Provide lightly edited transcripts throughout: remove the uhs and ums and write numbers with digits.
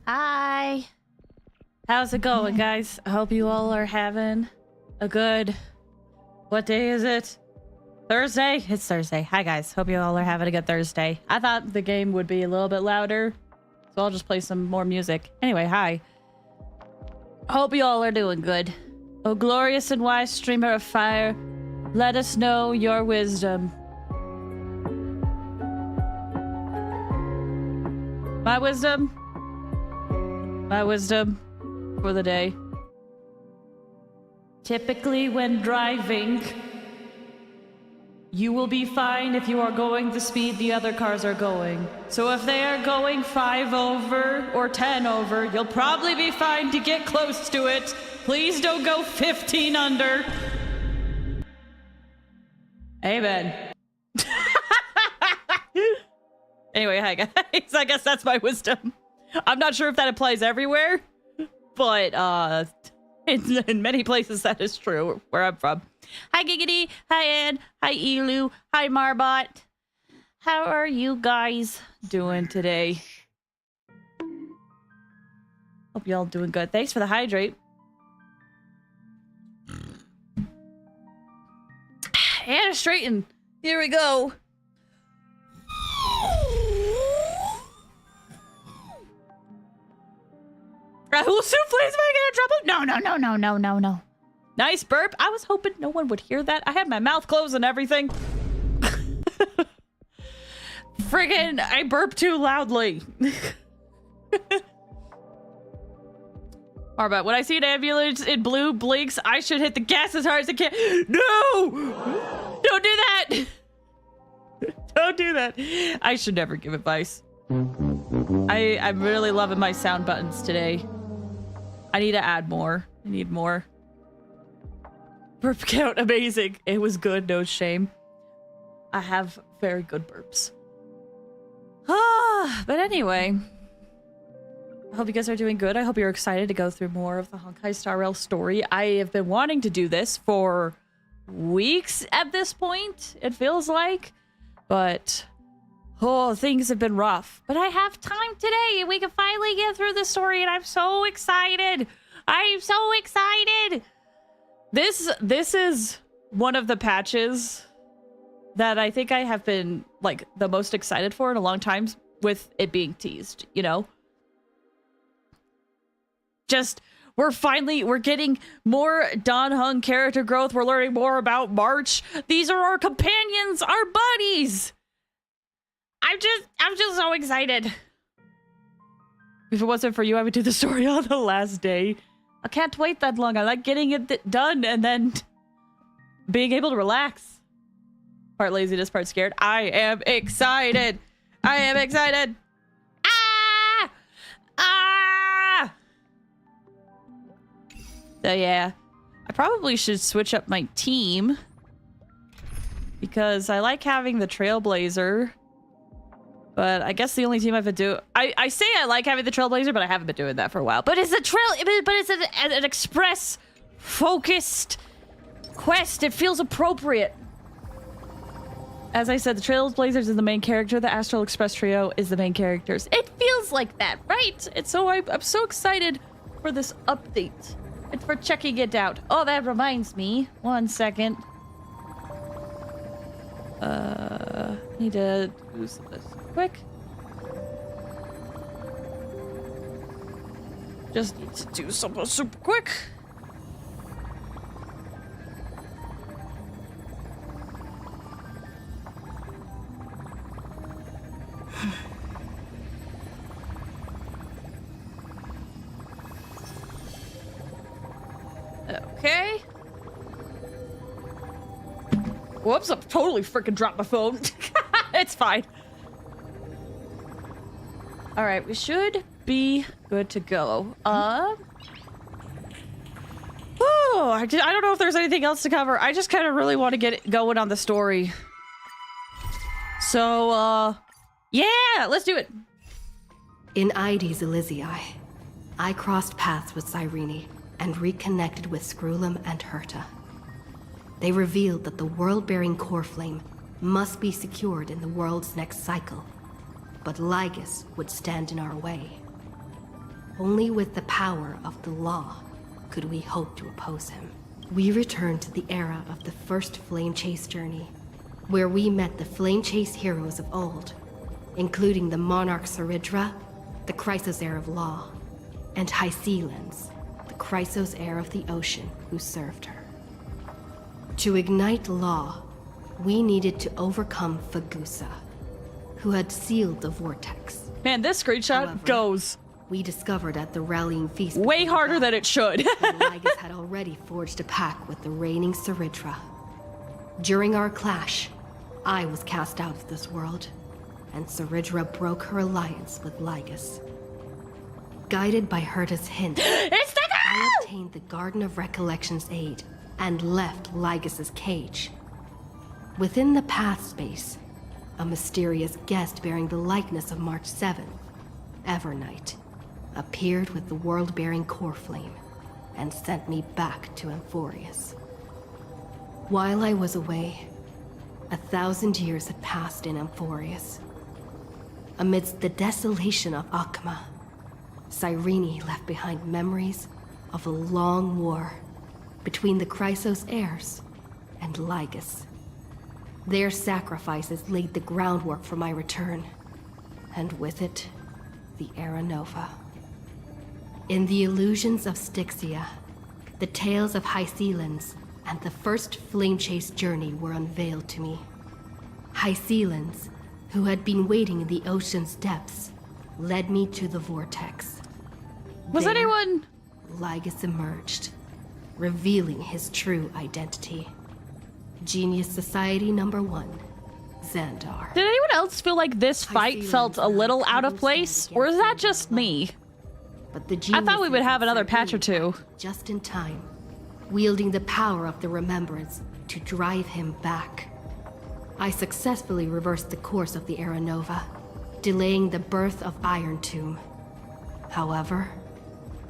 Hi. How's it going, guys? I hope you all are having a good... What day is it? Thursday? It's Thursday. Hi, guys. Hope you all are having a good Thursday. I thought the game would be a little bit louder, so I'll just play some more music. Anyway, hi. Hope you all are doing good. Oh, glorious and wise streamer of fire, let us know your wisdom. My wisdom? My wisdom for the day. Typically when driving, you will be fine if you are going the speed the other cars are going. So if they are going 5 over or 10 over, you'll probably be fine to get close to it. Please don't go 15 under. Amen. Anyway, hi guys. I guess that's my wisdom. I'm not sure if that applies everywhere, but in many places that is true where I'm from. Hi Giggity, hi Ann, hi Elu, hi Marbot. How are you guys doing today? Hope y'all doing good. Thanks for the hydrate. And straighten. Here we go. Rahul Souffle's making a trouble? No. Nice burp. I was hoping no one would hear that. I had my mouth closed and everything. Friggin' I burped too loudly. Marbot, when I see an ambulance in blue blinks, I should hit the gas as hard as I can. No! Don't do that! Don't do that. I should never give advice. I'm really loving my sound buttons today. I need to add more. I need more. Burp count, amazing. It was good, no shame. I have very good burps. But anyway. I hope you guys are doing good. I hope you're excited to go through more of the Honkai Star Rail story. I have been wanting to do this for weeks at this point, it feels like. But, oh, things have been rough. But I have time today, and we can finally get through the story, and I'm so excited. I'm so excited. This is one of the patches that I think I have been, like, the most excited for in a long time with it being teased, you know? Just, we're getting more Dan Heng character growth. We're learning more about March. These are our companions, our buddies. I'm just so excited. If it wasn't for you, I would do the story on the last day. I can't wait that long. I like getting it done and then being able to relax. Part laziness, part scared. I am excited. I am excited. Ah! Ah! So yeah, I probably should switch up my team because I like having the Trailblazer, but I guess the only team I've been doing, I say I like having the Trailblazer, but I haven't been doing that for a while. But it's an express focused quest. It feels appropriate. As I said, the Trailblazers is the main character. The Astral Express Trio is the main characters. It feels like that, right? And so I'm so excited for this update. And for checking it out. Oh, that reminds me. 1 second. Need to do this quick. Just need to do something super quick. Okay. Whoops, I totally freaking dropped my phone. It's fine. Alright, we should be good to go. Oh, I don't know if there's anything else to cover. I just kind of really want to get it going on the story. So, yeah, let's do it. In Ides Elysiae, I crossed paths with Cyrene and reconnected with Screwlum and Herta. They revealed that the world-bearing core flame must be secured in the world's next cycle, but Lygus would stand in our way. Only with the power of the law could we hope to oppose him. We returned to the era of the first Flame Chase journey, where we met the Flame Chase heroes of old, including the Monarch Saridra, the Chrysos heir of law, and Hysealans, the Chrysos heir of the ocean who served her. To ignite law, we needed to overcome Fagusa, who had sealed the vortex. Man, this screenshot However, goes we discovered at the rallying feast way harder than it should. that Lygus had already forged a pact with the reigning Saridra. During our clash, I was cast out of this world, and Saridra broke her alliance with Lygus. Guided by Herta's hint, It's the I girl! obtained the Garden of Recollection's aid and left Lygus's cage. Within the path space, a mysterious guest bearing the likeness of March 7th, Evernight, appeared with the world-bearing core flame and sent me back to Amphorius. While I was away, 1,000 years had passed in Amphorius. Amidst the desolation of Akma, Cyrene left behind memories of a long war between the Chrysos heirs and Lygus. Their sacrifices laid the groundwork for my return, and with it, the Era Nova. In the illusions of Styxia, the tales of Hysealans and the first Flame Chase journey were unveiled to me. Hysealans, who had been waiting in the ocean's depths, led me to the vortex. Was There, anyone... Lygus emerged, revealing his true identity. Genius Society number 1, Xandar. Did anyone else feel like this fight felt a little out of place? Or is that just me? But the I thought we would have another patch or two. just in time, wielding the power of the remembrance to drive him back. I successfully reversed the course of the Era Nova, delaying the birth of Iron Tomb. However,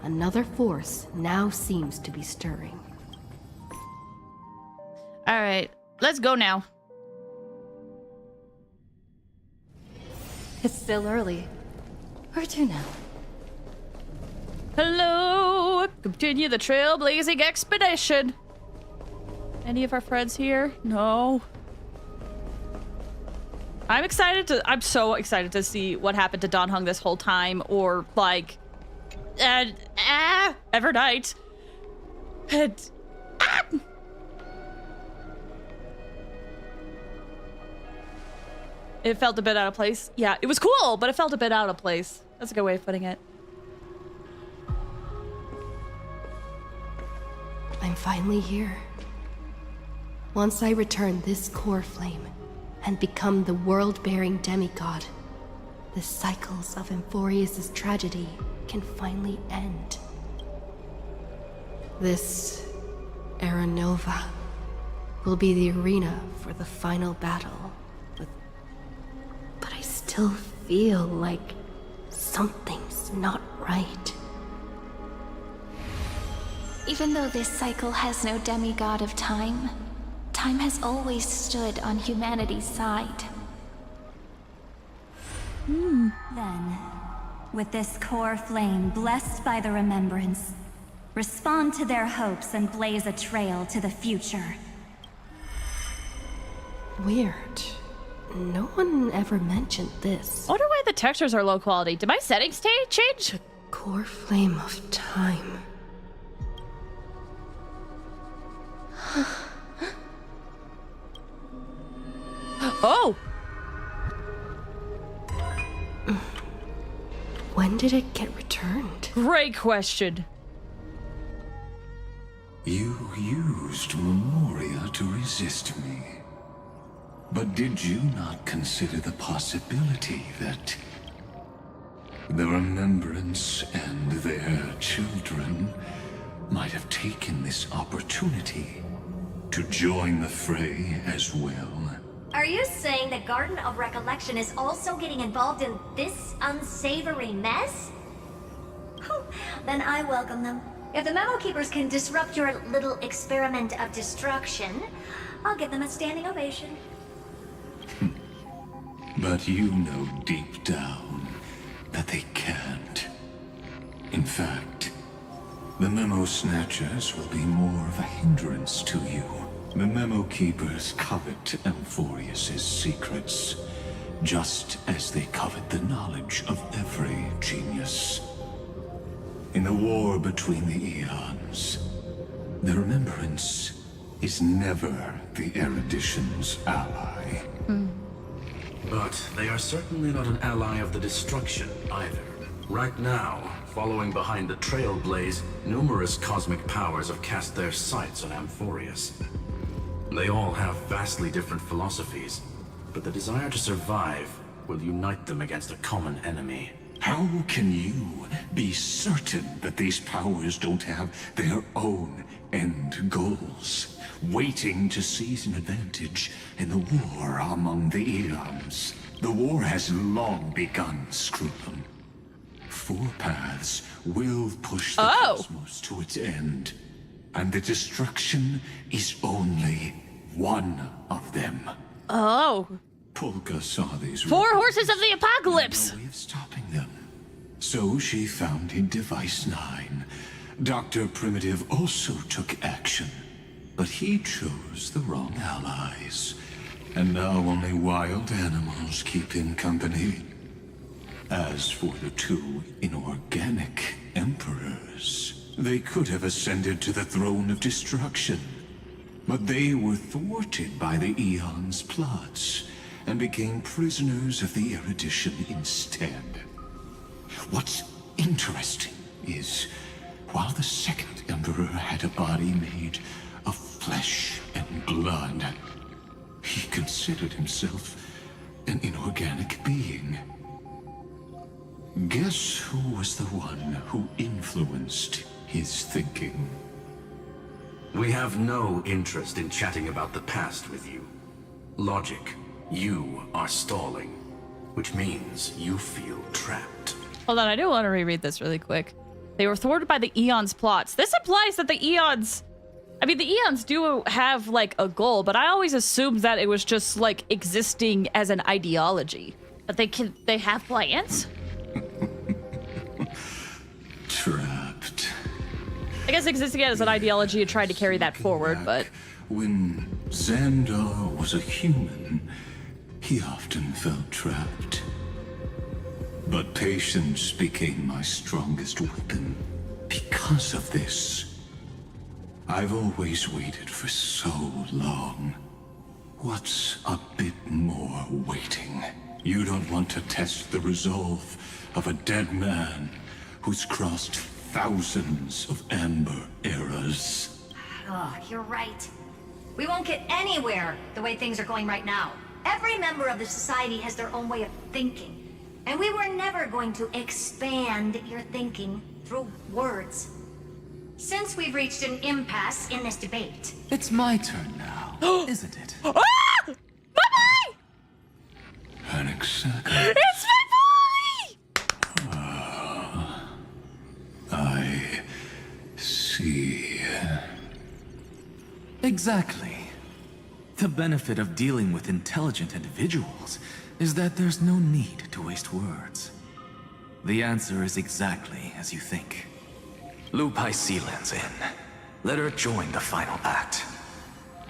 another force now seems to be stirring. All right, let's go now. It's still early. Where to now? Hello! Continue the trailblazing expedition. Any of our friends here? No. I'm so excited to see what happened to Don Hung this whole time, or like, Evernight. It felt a bit out of place. Yeah, it was cool, but it felt a bit out of place. That's a good way of putting it. I'm finally here. Once I return this core flame and become the world-bearing demigod, the cycles of Amphorius' tragedy can finally end. This Era Nova will be the arena for the final battle with... But I still feel like something's not right. Even though this cycle has no demigod of time, time has always stood on humanity's side. Then, with this core flame blessed by the remembrance, respond to their hopes and blaze a trail to the future. Weird. No one ever mentioned this. I wonder why the textures are low quality. Did my settings change? Core flame of time. Oh! When did it get returned? Great question. You used Memoria to resist me. But did you not consider the possibility that the Remembrance and their children might have taken this opportunity to join the fray as well? Are you saying the Garden of Recollection is also getting involved in this unsavory mess? Then I welcome them. If the Memo Keepers can disrupt your little experiment of destruction, I'll give them a standing ovation. But you know deep down that they can't. In fact, the Memo Snatchers will be more of a hindrance to you. The Memo Keepers covet Amphorius's secrets, just as they covet the knowledge of every genius. In the war between the eons, the Remembrance is never the Erudition's ally. But they are certainly not an ally of the destruction either. Right now, following behind the Trailblaze, numerous cosmic powers have cast their sights on Amphorius. They all have vastly different philosophies, but the desire to survive will unite them against a common enemy. How can you be certain that these powers don't have their own end goals, waiting to seize an advantage in the war among the eons? The war has long begun, Screw'em. 4 paths will push the cosmos to its end, and the destruction is only one of them. Oh. Polka saw these 4 horses of the apocalypse! No way of stopping them. So she founded Device 9. Dr. Primitive also took action, but he chose the wrong allies. And now only wild animals keep him company. As for the 2 inorganic emperors, they could have ascended to the throne of destruction. But they were thwarted by the Eon's plots, and became prisoners of the Erudition instead. What's interesting is, while the second Emperor had a body made of flesh and blood, he considered himself an inorganic being. Guess who was the one who influenced his thinking? We have no interest in chatting about the past with you. Logic, you are stalling, which means you feel trapped. Hold on, I do want to reread this really quick. They were thwarted by the Eon's plots. This implies that the Eons... I mean, the Eons do have, like, a goal, but I always assumed that it was just, like, existing as an ideology. But they have plans? Trapped. I guess existing as an ideology and tried to carry that forward, but... When Xandar was a human, he often felt trapped. But patience became my strongest weapon. Because of this, I've always waited for so long. What's a bit more waiting? You don't want to test the resolve of a dead man who's crossed thousands of amber eras. Oh, you're right. We won't get anywhere the way things are going right now. Every member of the society has their own way of thinking. And we were never going to expand your thinking through words. Since we've reached an impasse in this debate... It's my turn now, isn't it? Ah! My boy! Panic second. It's my boy! I see. Exactly. The benefit of dealing with intelligent individuals is that there's no need to waste words. The answer is exactly as you think. Lupai Sealand's in. Let her join the final act.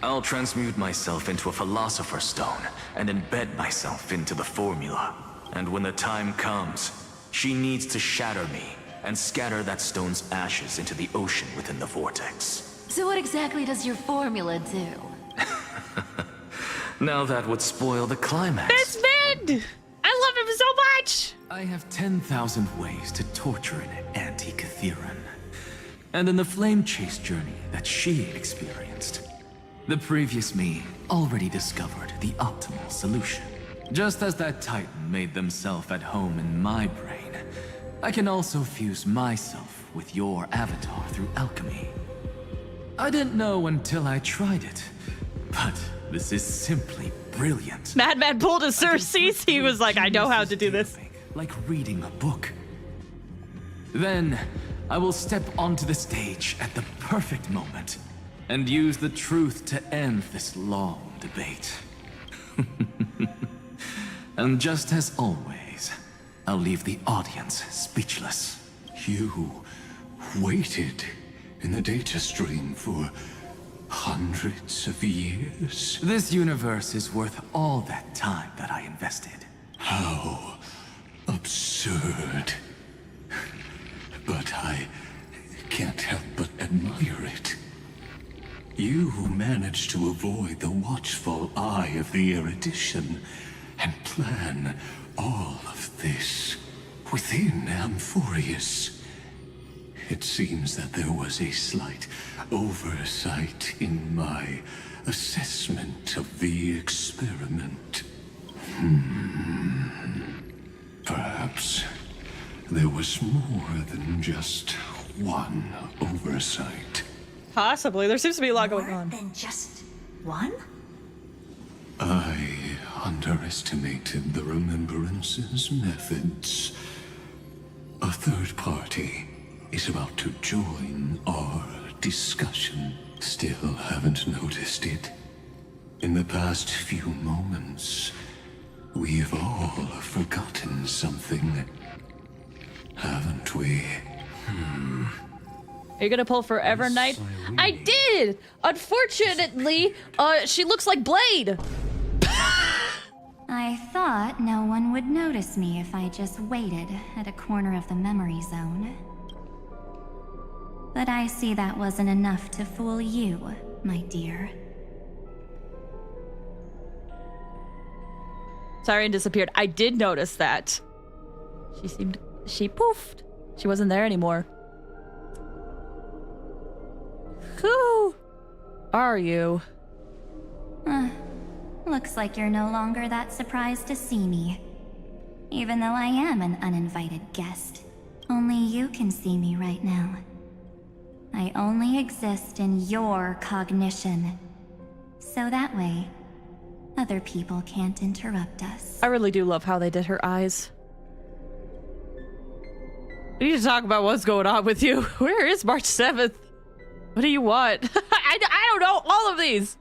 I'll transmute myself into a Philosopher's Stone and embed myself into the formula. And when the time comes, she needs to shatter me and scatter that stone's ashes into the ocean within the vortex. So what exactly does your formula do? Now that would spoil the climax. This Vin! I love him so much! I have 10,000 ways to torture an anti-Catheran. And in the flame chase journey that she experienced, the previous me already discovered the optimal solution. Just as that Titan made themselves at home in my brain, I can also fuse myself with your avatar through alchemy. I didn't know until I tried it, but this is simply brilliant. Madman pulled a Cersei's. He was like, I know how to do this. Like reading a book. Then, I will step onto the stage at the perfect moment and use the truth to end this long debate. And just as always, I'll leave the audience speechless. You waited in the data stream for hundreds of years? This universe is worth all that time that I invested. How absurd. But I can't help but admire it. You managed to avoid the watchful eye of the erudition and plan all of this within Amphorius. It seems that there was a slight oversight in my assessment of the experiment. Perhaps there was more than just one oversight. Possibly. There seems to be a lot going More on. than just one? I underestimated the Remembrance's methods. A third party is about to join our discussion. Still haven't noticed it. In the past few moments, we've all forgotten something, haven't we? Are you gonna pull for Evernight? I did! Unfortunately, she looks like Blade! I thought no one would notice me if I just waited at a corner of the memory zone. But I see that wasn't enough to fool you, my dear. Siren disappeared. I did notice that. She poofed. She wasn't there anymore. Who are you? Looks like you're no longer that surprised to see me. Even though I am an uninvited guest. Only you can see me right now. I only exist in your cognition. So that way, other people can't interrupt us. I really do love how they did her eyes. We need to talk about what's going on with you. Where is March 7th? What do you want? I don't know all of these.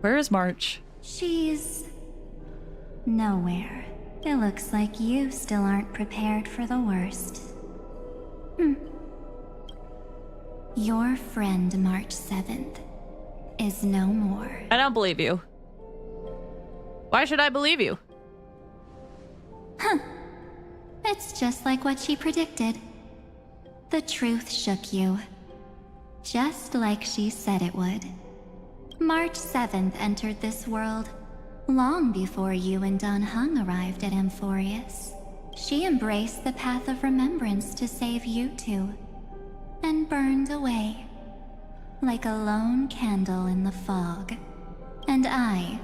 Where is March? She's nowhere. It looks like you still aren't prepared for the worst. Your friend March 7th is no more. I don't believe you. Why should I believe you? It's just like what she predicted. The truth shook you. Just like she said it would. March 7th entered this world long before you and Don Hung arrived at Amphorius. She embraced the path of remembrance to save you two, and burned away like a lone candle in the fog. And I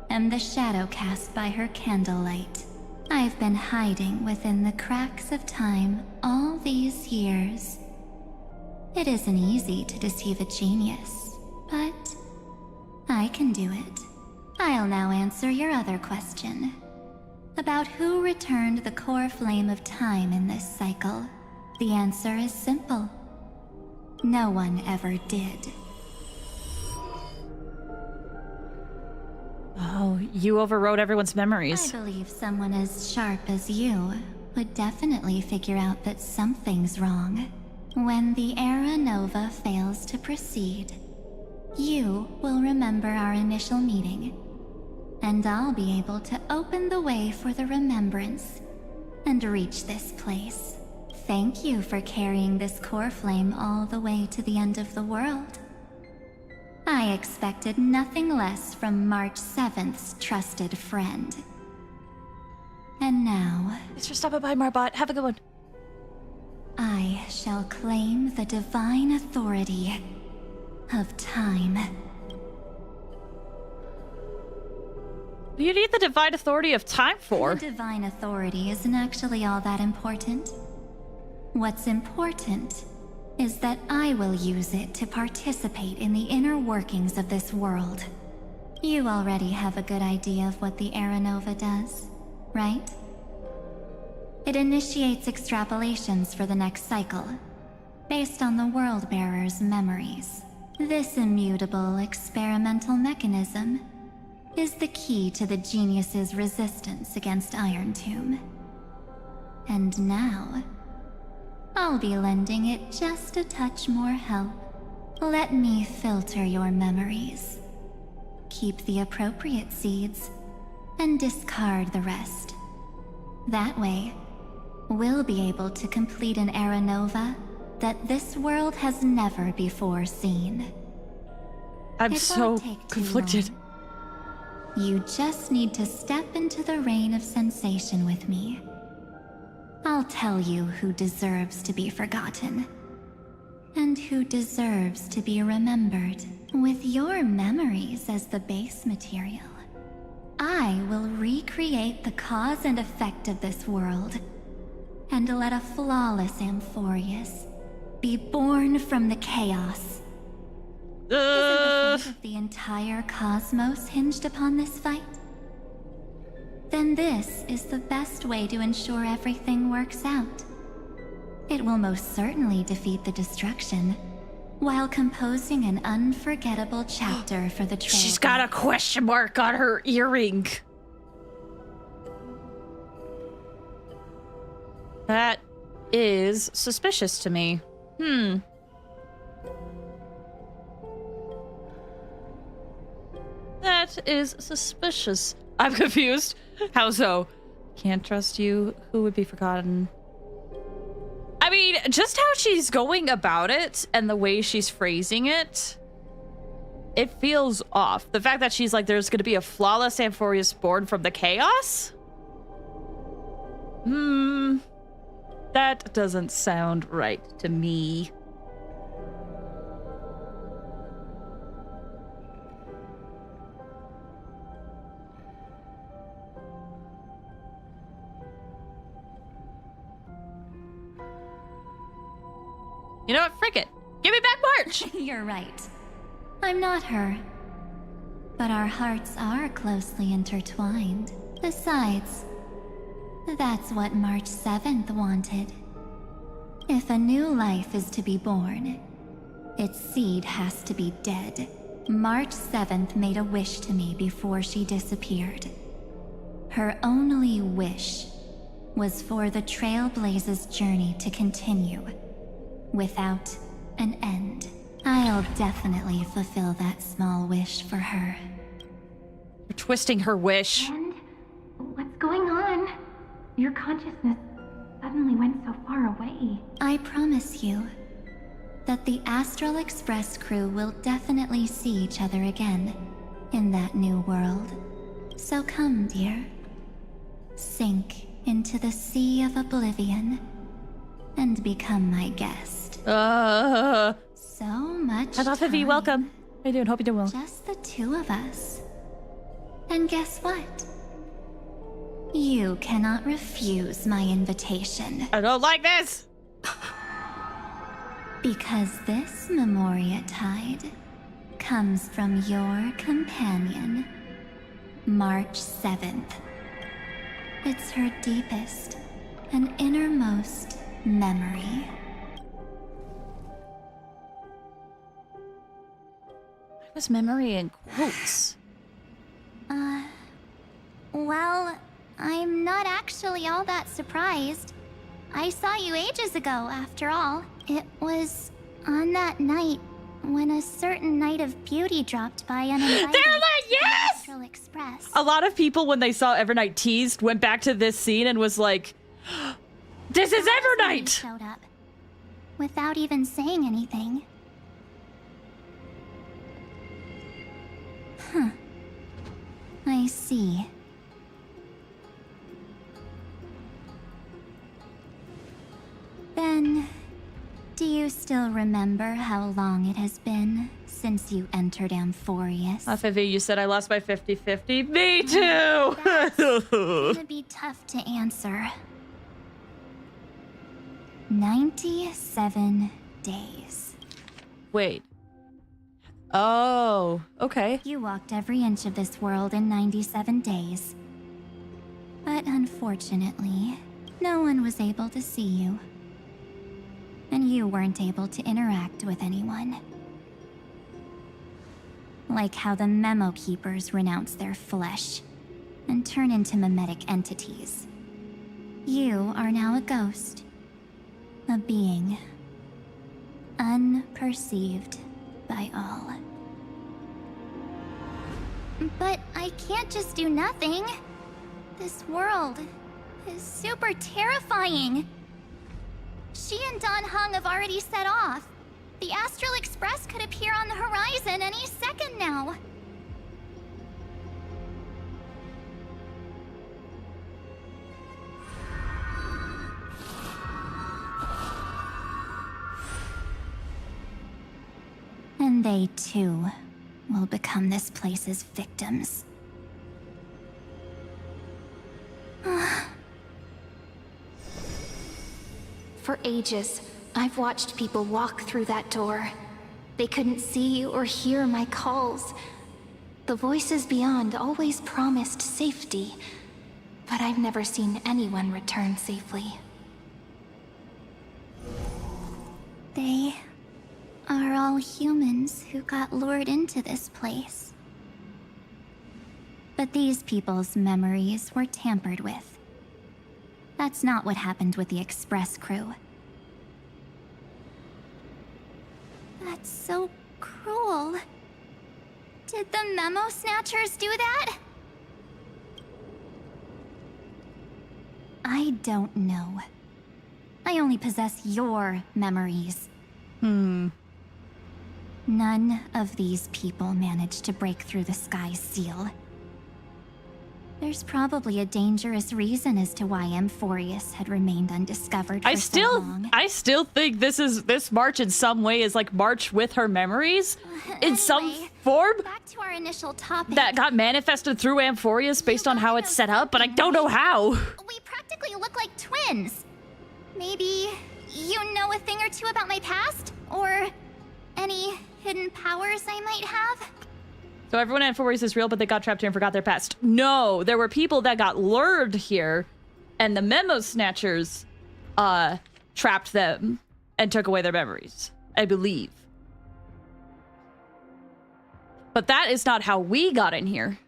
am the shadow cast by her candlelight. I've been hiding within the cracks of time all these years. It isn't easy to deceive a genius, but I can do it. I'll now answer your other question. About who returned the core flame of time in this cycle. The answer is simple. No one ever did. Oh, you overrode everyone's I memories. believe someone as sharp as you would definitely figure out that something's wrong. When the Era Nova fails to proceed, you will remember our initial meeting, and I'll be able to open the way for the remembrance and reach this place. Thank you for carrying this core flame all the way to the end of the world. I expected nothing less from March 7th's trusted friend. And now, Thanks for stopping by, Marbot. Have a good one. I shall claim the divine authority of time. What do you need the divine authority of time for? The divine authority isn't actually all that important. What's important is that I will use it to participate in the inner workings of this world. You already have a good idea of what the Era Nova does, right? It initiates extrapolations for the next cycle, based on the World-Bearer's memories. This immutable experimental mechanism is the key to the genius's resistance against Iron Tomb. And now, I'll be lending it just a touch more help. Let me filter your memories. Keep the appropriate seeds, and discard the rest. That way, we'll be able to complete an era nova that this world has never before seen. I'm It so won't take too conflicted. long. You just need to step into the rain of sensation with me. I'll tell you who deserves to be forgotten, and who deserves to be remembered. With your memories as the base material, I will recreate the cause and effect of this world, and let a flawless Amphorius be born from the chaos. Isn't the fate of the entire cosmos hinged upon this fight? Then this is the best way to ensure everything works out. It will most certainly defeat the destruction, while composing an unforgettable chapter for the trail. She's got a question mark on her earring. That is suspicious to me. That is suspicious. I'm confused. How so? Can't trust you. Who would be forgotten? I mean, just how she's going about it and the way she's phrasing it, it feels off. The fact that she's like, there's going to be a flawless Amphorius born from the chaos? That doesn't sound right to me. You know what? Frick it. Give me back March! You're right. I'm not her. But our hearts are closely intertwined. Besides, that's what March 7th wanted. If a new life is to be born, its seed has to be dead. March 7th made a wish to me before she disappeared. Her only wish was for the Trailblaze's journey to continue, without an end. I'll definitely fulfill that small wish for her. You're twisting her wish. And what's going on? Your consciousness suddenly went so far away. I promise you that the Astral Express crew will definitely see each other again in that new world. So come, dear. Sink into the sea of oblivion and become my guest. So much I thought Vivi, time. welcome. How you doing? Hope you're doing well. Just the two of us. And guess what? You cannot refuse my invitation. I don't like this! Because this Memoria Tide comes from your companion, March 7th. It's her deepest and innermost memory. Why was memory in quotes? Well, I'm not actually all that surprised. I saw you ages ago, after all. It was on that night when a certain Knight of Beauty dropped by uninvited. They're like, yes! Astral Express. A lot of people, when they saw Evernight teased, went back to this scene and was like, this is He Evernight! showed up without even saying anything. Huh. I see. Then, do you still remember how long it has been since you entered Amphorius? Vivi, you said I lost my 50-50. Me too! It'd be tough to answer. 97 days. Wait. Oh, okay. You walked every inch of this world in 97 days. But unfortunately, no one was able to see you. And you weren't able to interact with anyone. Like how the Memo Keepers renounce their flesh and turn into mimetic entities. You are now a ghost, A being. Unperceived by all. But I can't just do nothing. This world is super terrifying. She and Don Hung have already set off. The Astral Express could appear on the horizon any second now. And they too will become this place's victims. For ages, I've watched people walk through that door. They couldn't see or hear my calls. The voices beyond always promised safety, but I've never seen anyone return safely. They are all humans who got lured into this place. But these people's memories were tampered with. That's not what happened with the Express crew. That's so cruel. Did the Memo Snatchers do that? I don't know. I only possess your memories. None of these people managed to break through the sky's seal. There's probably a dangerous reason as to why Amphorius had remained undiscovered for so long. I still think this March in some way is like March with her memories in some form Back to our initial topic. that got manifested through Amphorius based on how it's set up, but I don't know how. We practically look like twins. Maybe you know a thing or two about my past? Or any hidden powers I might have? So everyone in Amphorius is real, but they got trapped here and forgot their past. No, there were people that got lured here, and the Memo Snatchers trapped them and took away their memories, I believe. But that is not how we got in here.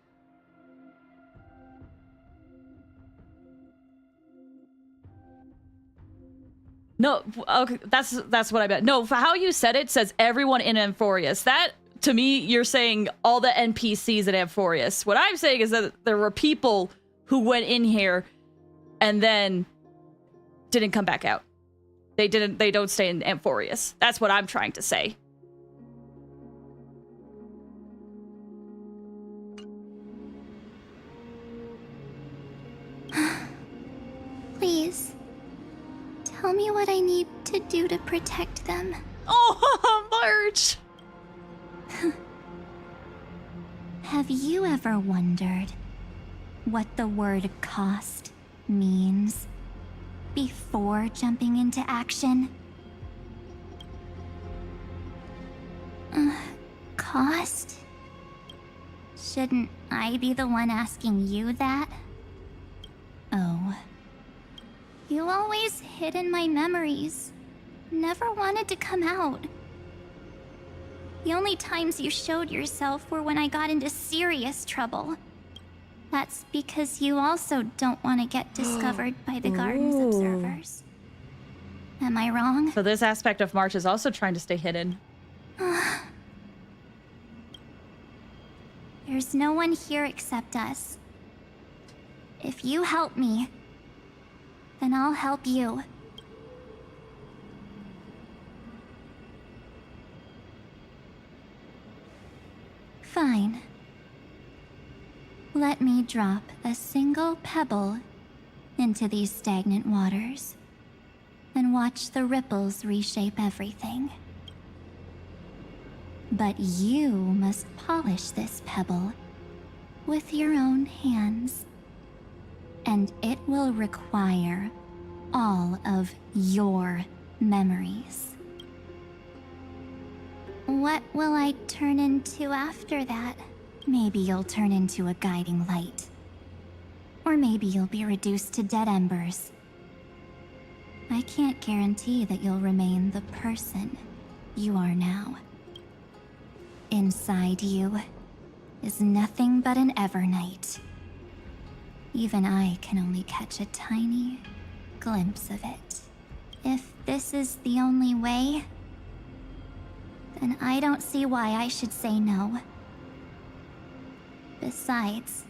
No, okay, that's what I meant. No, for how you said it says everyone in Amphorius. That, to me, you're saying all the NPCs at Amphorius. What I'm saying is that there were people who went in here and then didn't come back out. They don't stay in Amphorius. That's what I'm trying to say. Please, tell me what I need to do to protect them. Oh, March! Have you ever wondered what the word cost means before jumping into action? Cost? Shouldn't I be the one asking you that? Oh. You always hid in my memories. Never wanted to come out. The only times you showed yourself were when I got into serious trouble. That's because you also don't want to get discovered by the Garden's observers. Am I wrong? So this aspect of March is also trying to stay hidden. There's no one here except us. If you help me, then I'll help you. Fine. Let me drop a single pebble into these stagnant waters and watch the ripples reshape everything. But you must polish this pebble with your own hands, and it will require all of your memories. What will I turn into after that? Maybe you'll turn into a guiding light. Or maybe you'll be reduced to dead embers. I can't guarantee that you'll remain the person you are now. Inside you is nothing but an Evernight. Even I can only catch a tiny glimpse of it. If this is the only way, then I don't see why I should say no. Besides,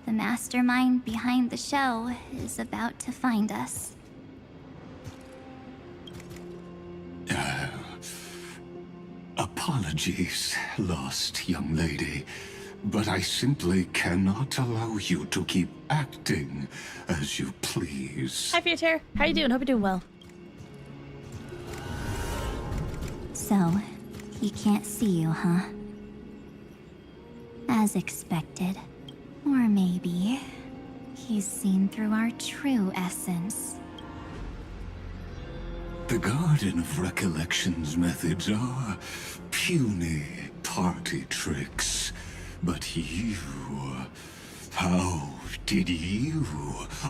the mastermind behind the show is about to find us. Apologies, lost young lady, but I simply cannot allow you to keep acting as you please. Hi, Future. How you doing? Hope you're doing well. So, he can't see you, huh? As expected. Or maybe he's seen through our true essence. The Garden of Recollection's methods are puny party tricks. But you... how did you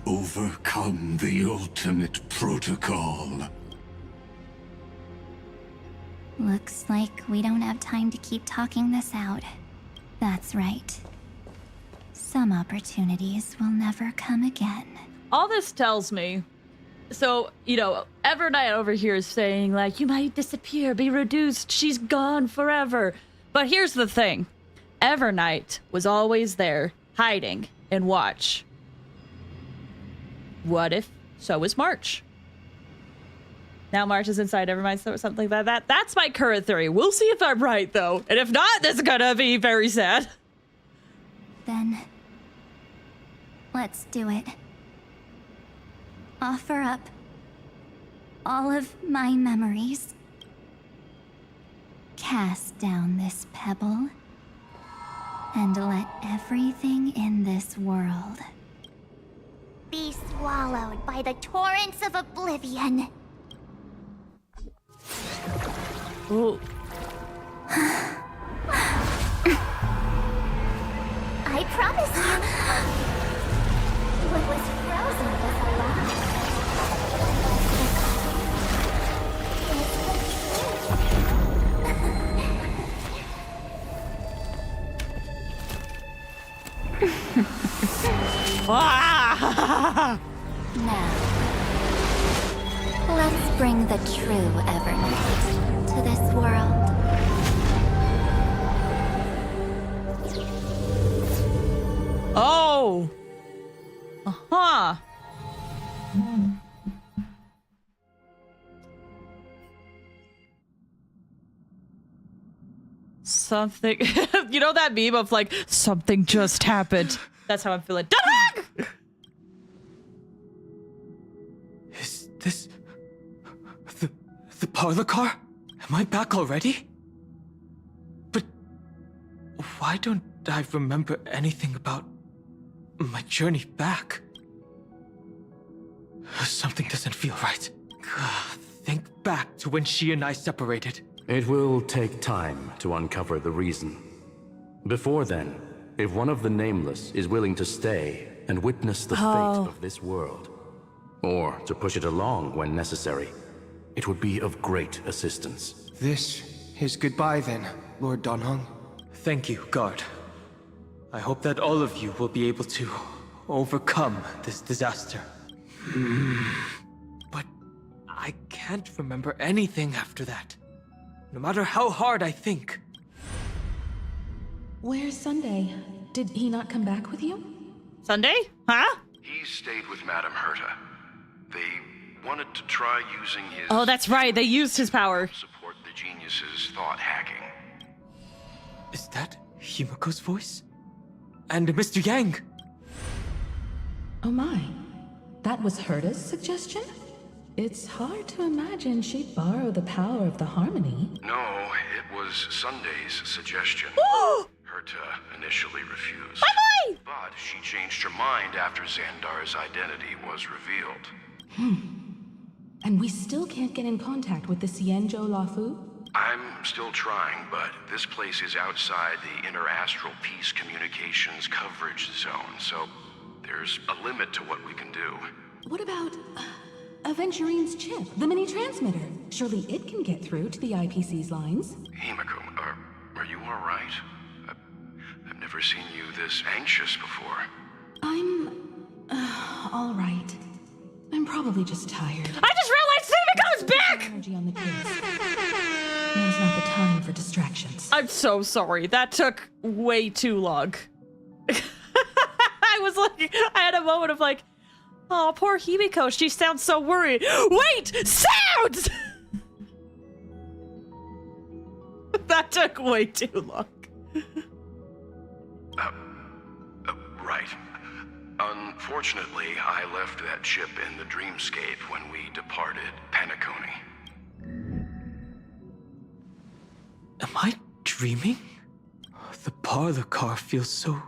overcome the ultimate protocol? Looks like we don't have time to keep talking this out. That's right. Some opportunities will never come again. All this tells me, so, you know, Evernight over here is saying, like, you might disappear, be reduced, she's gone forever. But here's the thing. Evernight was always there, hiding in watch. What if so was March? Now March is inside Evernight, or something like that. That's my current theory. We'll see if I'm right, though. And if not, this is gonna be very sad. Then, let's do it. Offer up all of my memories. Cast down this pebble. And let everything in this world Be swallowed by the torrents of oblivion. Ooh. I promise you. What was frozen was alive. Ah! now. Let's bring the true Evernight to this world. Oh! Uh-huh. Something... you know that meme of, like, something just happened? That's how I'm feeling. Da-dang! Is this... the parlor car? Am I back already? But... why don't I remember anything about... my journey back? Something doesn't feel right. Think back to when she and I separated. It will take time to uncover the reason. Before then, if one of the Nameless is willing to stay and witness the fate of this world, or to push it along when necessary, it would be of great assistance. This is goodbye then, Lord Donhong. Thank you, guard. I hope that all of you will be able to overcome this disaster. But I can't remember anything after that. No matter how hard I think. Where's Sunday? Did he not come back with you? Sunday? Huh? He stayed with Madame Herta. They wanted to try using his... Oh, that's right. They used his power. ...support the genius's thought hacking. Is that Himiko's voice? And Mr. Yang? Oh my. That was Herta's suggestion? It's hard to imagine she'd borrow the power of the harmony. No, it was Sunday's suggestion. Herta initially refused. Bye-bye! But she changed her mind after Xandar's identity was revealed. And we still can't get in contact with the Xianzhou Lafu? I'm still trying, but this place is outside the inter-astral peace communications coverage zone, so there's a limit to what we can do. What about Aventurine's chip, the mini-transmitter? Surely it can get through to the IPC's lines. Himiko, are you all right? I've never seen you this anxious before. I'm... all right. I'm probably just tired. I just realized Steven comes back! Energy on the kids. Now's not the time for distractions. I'm so sorry. That took way too long. I was like, I had a moment of like, oh, poor Himiko. She sounds so worried. Wait! Sounds! That took way too long. Right. Unfortunately, I left that ship in the dreamscape when we departed Penacony. Am I dreaming? The parlor car feels so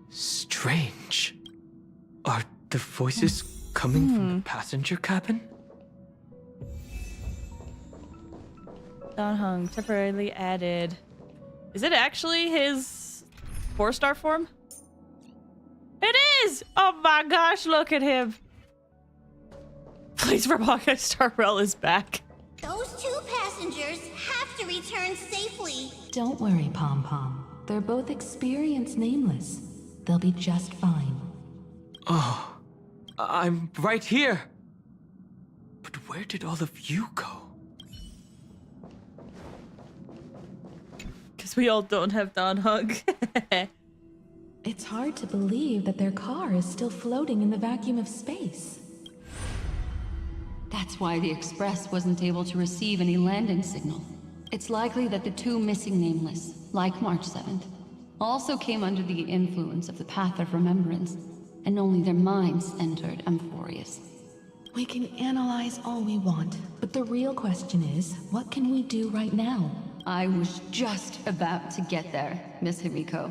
strange. Are the voices coming from the passenger cabin? Don Hung temporarily added. Is it actually his 4-star form? It is! Oh my gosh, look at him. Please, from Honkai Star Rail is back. Those 2 passengers have to return safely. Don't worry, Pom Pom. They're both experienced nameless. They'll be just fine. Oh, I'm right here. But where did all of you go? Because we all don't have Don Hung. It's hard to believe that their car is still floating in the vacuum of space. That's why the Express wasn't able to receive any landing signal. It's likely that the 2 missing nameless, like March 7th, also came under the influence of the Path of Remembrance, and only their minds entered Amphorius. We can analyze all we want, but the real question is, what can we do right now? I was just about to get there, Miss Himiko.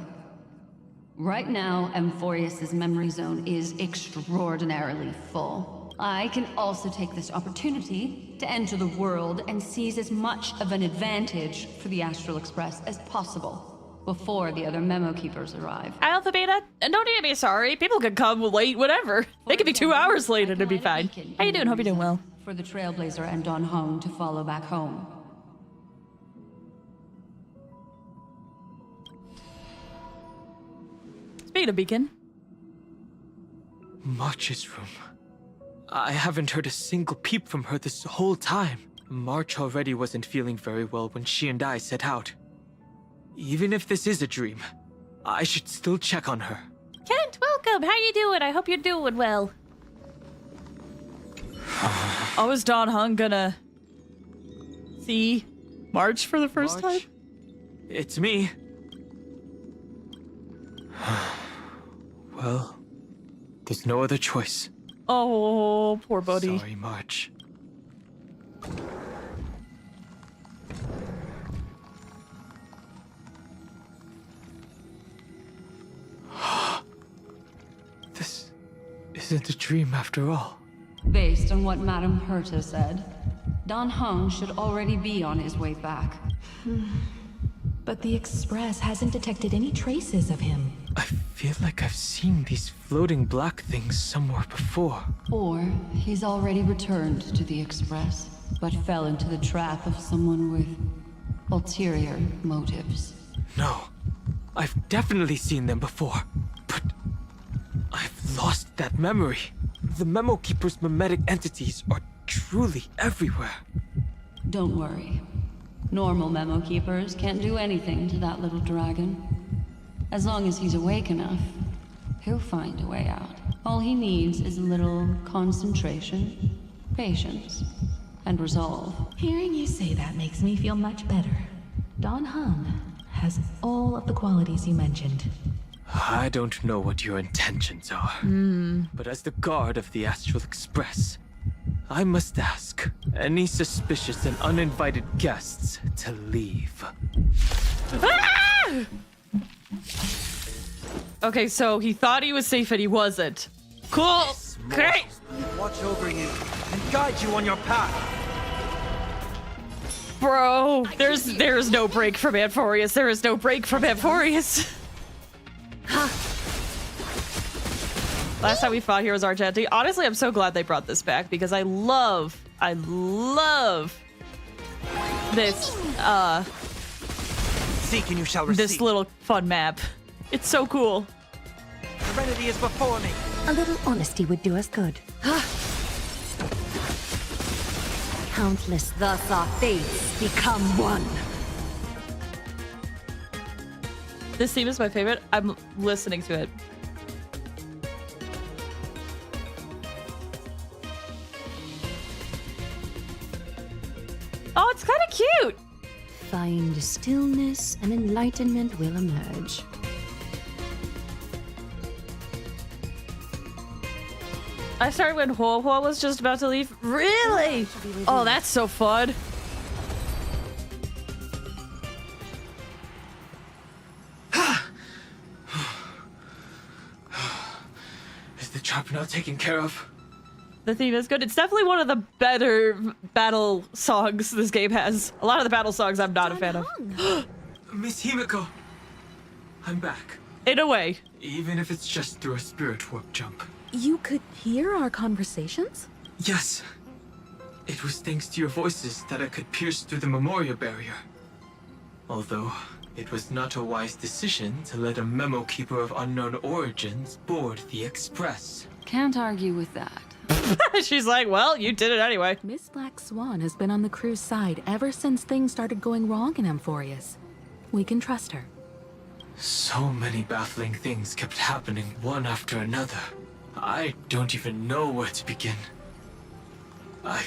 Right now, Amphorius' memory zone is extraordinarily full. I can also take this opportunity to enter the world and seize as much of an advantage for the Astral Express as possible before the other memo keepers arrive. Alpha Beta, don't need to be sorry. People could come late, whatever. They could be 2 hours late and it'd be fine. How you doing? Hope you're doing well. For the Trailblazer and Don Hung to follow back home. Speaking of Beacon. March's room. I haven't heard a single peep from her this whole time. March already wasn't feeling very well when she and I set out. Even if this is a dream, I should still check on her. Kent, welcome. How you doing? I hope you're doing well. Oh, is Don Hung gonna see March for the first time? It's me. Well, there's no other choice. Oh, poor buddy. Sorry, March. This isn't a dream after all. Based on what Madame Herta said, Don Hung should already be on his way back. But the Express hasn't detected any traces of him. I feel like I've seen these floating black things somewhere before. Or he's already returned to the Express, but fell into the trap of someone with ulterior motives. No, I've definitely seen them before, but I've lost that memory. The Memo Keeper's mimetic entities are truly everywhere. Don't worry. Normal Memo Keepers can't do anything to that little dragon. As long as he's awake enough, he'll find a way out. All he needs is a little concentration, patience, and resolve. Hearing you say that makes me feel much better. Don Hung has all of the qualities you mentioned. I don't know what your intentions are, but as the guard of the Astral Express, I must ask any suspicious and uninvited guests to leave. Ah! Okay, so he thought he was safe and he wasn't. Cool. Okay. Watch over you and guide you on your path. Bro, there's no break from Amphorius. There is no break from Amphorius. Last time we fought Heroes Argenti. Honestly, I'm so glad they brought this back because I love this Seek and you shall receive. this little fun map. It's so cool. Serenity is before me. A little honesty would do us good. countless, thus our fates become one. This theme is my favorite. I'm listening to it. Oh, it's kind of cute. Find stillness and enlightenment will emerge. I started when Hua Hua was just about to leave. Really? Oh, that's so fun. Is the trap now taken care of? The theme is good. It's definitely one of the better battle songs this game has. A lot of the battle songs I'm not a fan of. Miss Himiko, I'm back. In a way. Even if it's just through a spirit warp jump. You could hear our conversations? Yes. It was thanks to your voices that I could pierce through the memorial barrier. Although, it was not a wise decision to let a memo keeper of unknown origins board the Express. Can't argue with that. She's like, well, you did it anyway. Miss Black Swan has been on the crew's side ever since things started going wrong in Amphorius. We can trust her. So many baffling things kept happening one after another. I don't even know where to begin. I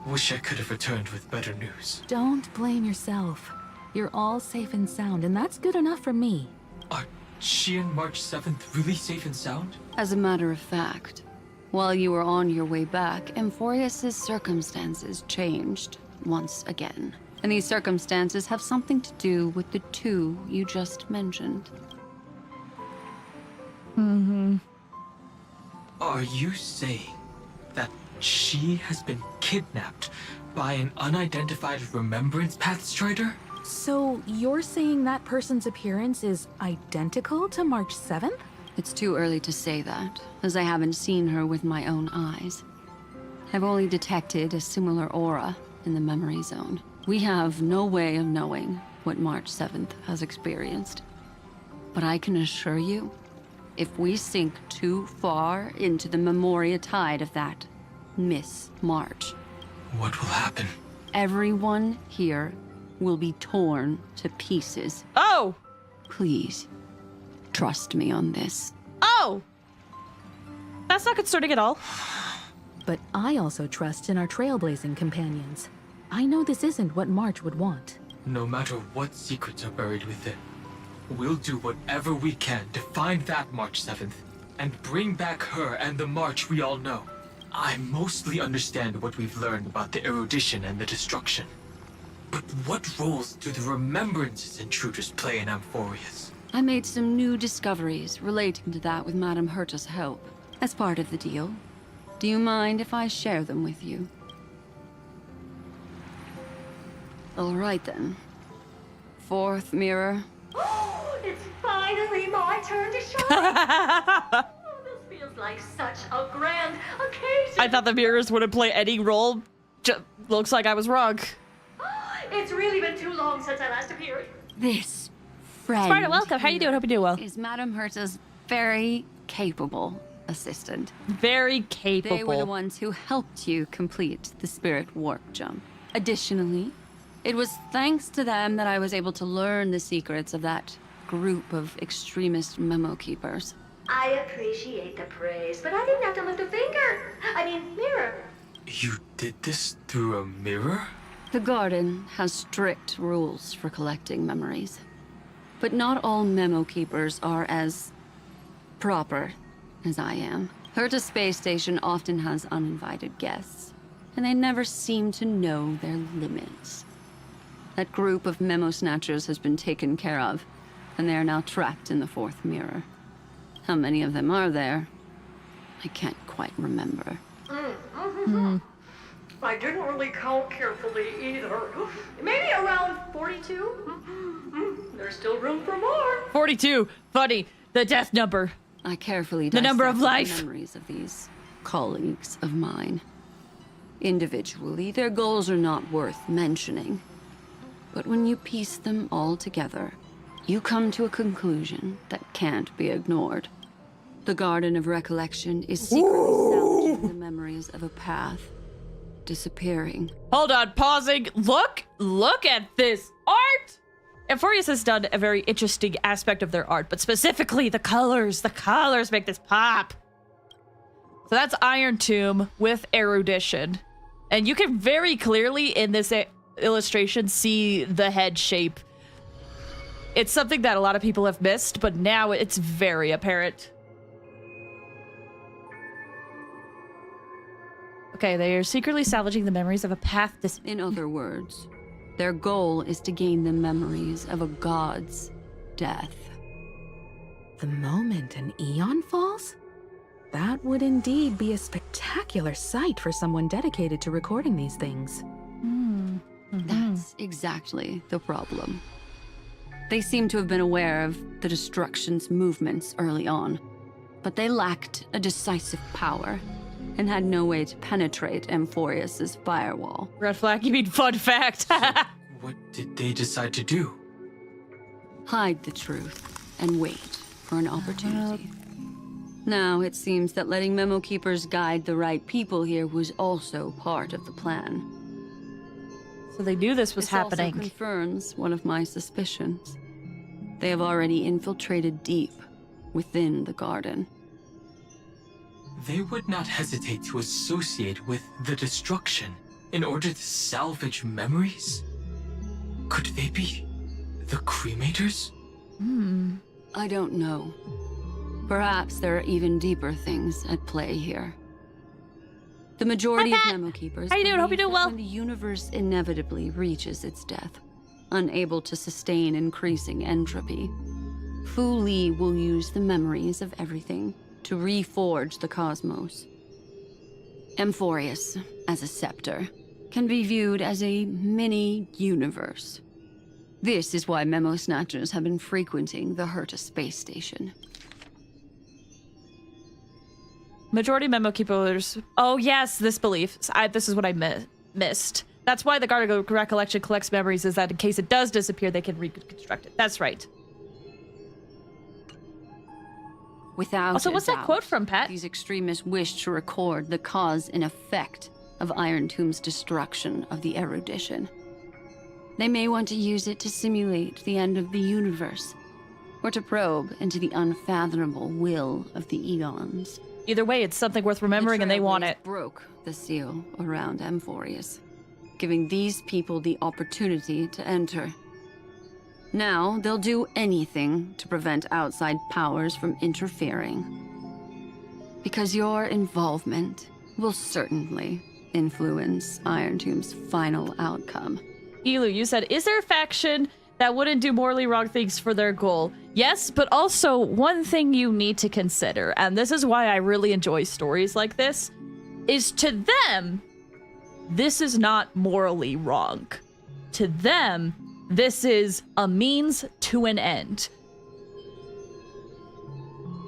wish I could have returned with better news. Don't blame yourself. You're all safe and sound, and that's good enough for me. Are she and March 7th really safe and sound? As a matter of fact, while you were on your way back, Amphorius' circumstances changed once again. And these circumstances have something to do with the two you just mentioned. Mm-hmm. Are you saying that she has been kidnapped by an unidentified Remembrance Path Strider? So you're saying that person's appearance is identical to March 7th? It's too early to say that, as I haven't seen her with my own eyes. I've only detected a similar aura in the memory zone. We have no way of knowing what March 7th has experienced. But I can assure you, if we sink too far into the Memoria tide of that Miss March, what will happen? Everyone here will be torn to pieces. Oh! Please, trust me on this. Oh! That's not concerning at all. But I also trust in our trailblazing companions. I know this isn't what March would want. No matter what secrets are buried within, we'll do whatever we can to find that March 7th and bring back her and the March we all know. I mostly understand what we've learned about the erudition and the destruction. But what roles do the Remembrances intruders play in Amphorius? I made some new discoveries relating to that with Madame Herta's help, as part of the deal. Do you mind if I share them with you? All right then. Fourth mirror. Oh, it's finally my turn to shine. Oh, this feels like such a grand occasion. I thought the mirrors wouldn't play any role. Looks like I was wrong. It's really been too long since I last appeared. This friend. Sparta, welcome. How you doing? Hope you do well. Is Madame Herta's very capable assistant. Very capable. They were the ones who helped you complete the spirit warp jump. Additionally, it was thanks to them that I was able to learn the secrets of that group of extremist memo keepers. I appreciate the praise, but I didn't have to lift a finger. I mean, mirror. You did this through a mirror? The garden has strict rules for collecting memories. But not all memo keepers are as proper as I am. Herta's space station often has uninvited guests, and they never seem to know their limits. That group of memo snatchers has been taken care of, and they are now trapped in the fourth mirror. How many of them are there? I can't quite remember. I didn't really count carefully either. Maybe around 42? There's still room for more. 42. Funny. The death number. I carefully the number of dissect life. The memories of these colleagues of mine. Individually, their goals are not worth mentioning. But when you piece them all together, you come to a conclusion that can't be ignored. The Garden of Recollection is secretly salvaging the memories of a path disappearing. Hold on, pausing. Look at this art. Amphorius has done a very interesting aspect of their art, but specifically the colors. The colors make this pop. So that's Iron Tomb with erudition. And you can very clearly in this illustration see the head shape. It's something that a lot of people have missed, but now it's very apparent. Okay, they are secretly salvaging the memories of a path In other words, their goal is to gain the memories of a god's death. The moment an eon falls? That would indeed be a spectacular sight for someone dedicated to recording these things. That's exactly the problem. They seem to have been aware of the destruction's movements early on, but they lacked a decisive power and had no way to penetrate Amphorius's firewall. Red flag, you mean fun fact. What did they decide to do? Hide the truth and wait for an opportunity. Now it seems that letting Memo Keepers guide the right people here was also part of the plan. So they knew this was happening. This also confirms one of my suspicions. They have already infiltrated deep within the garden. They would not hesitate to associate with the destruction in order to salvage memories? Could they be the cremators? I don't know. Perhaps there are even deeper things at play here. The majority of Memo Keepers How you doing? Hope you're believe doing that well. when the universe inevitably reaches its death, unable to sustain increasing entropy, Fu Li will use the memories of everything to reforge the cosmos. Amphorius, as a scepter, can be viewed as a mini-universe. This is why Memo Snatchers have been frequenting the Herta space station. Majority Memo Keepers. Oh, yes, this belief. This is what I missed. That's why the Guard of Recollection collects memories, is that in case it does disappear, they can reconstruct it. That's right. Without Also, what's a that doubt, quote from, Pat? These extremists wish to record the cause and effect of Iron Tomb's destruction of the erudition. They may want to use it to simulate the end of the universe, or to probe into the unfathomable will of the eons. Either way, it's something worth remembering, and they want it. Broke the seal around Amphorius, giving these people the opportunity to enter. Now, they'll do anything to prevent outside powers from interfering. Because your involvement will certainly influence Iron Tomb's final outcome. Elu, you said, is there a faction that wouldn't do morally wrong things for their goal? Yes, but also one thing you need to consider, and this is why I really enjoy stories like this, is to them, this is not morally wrong. To them, this is a means to an end.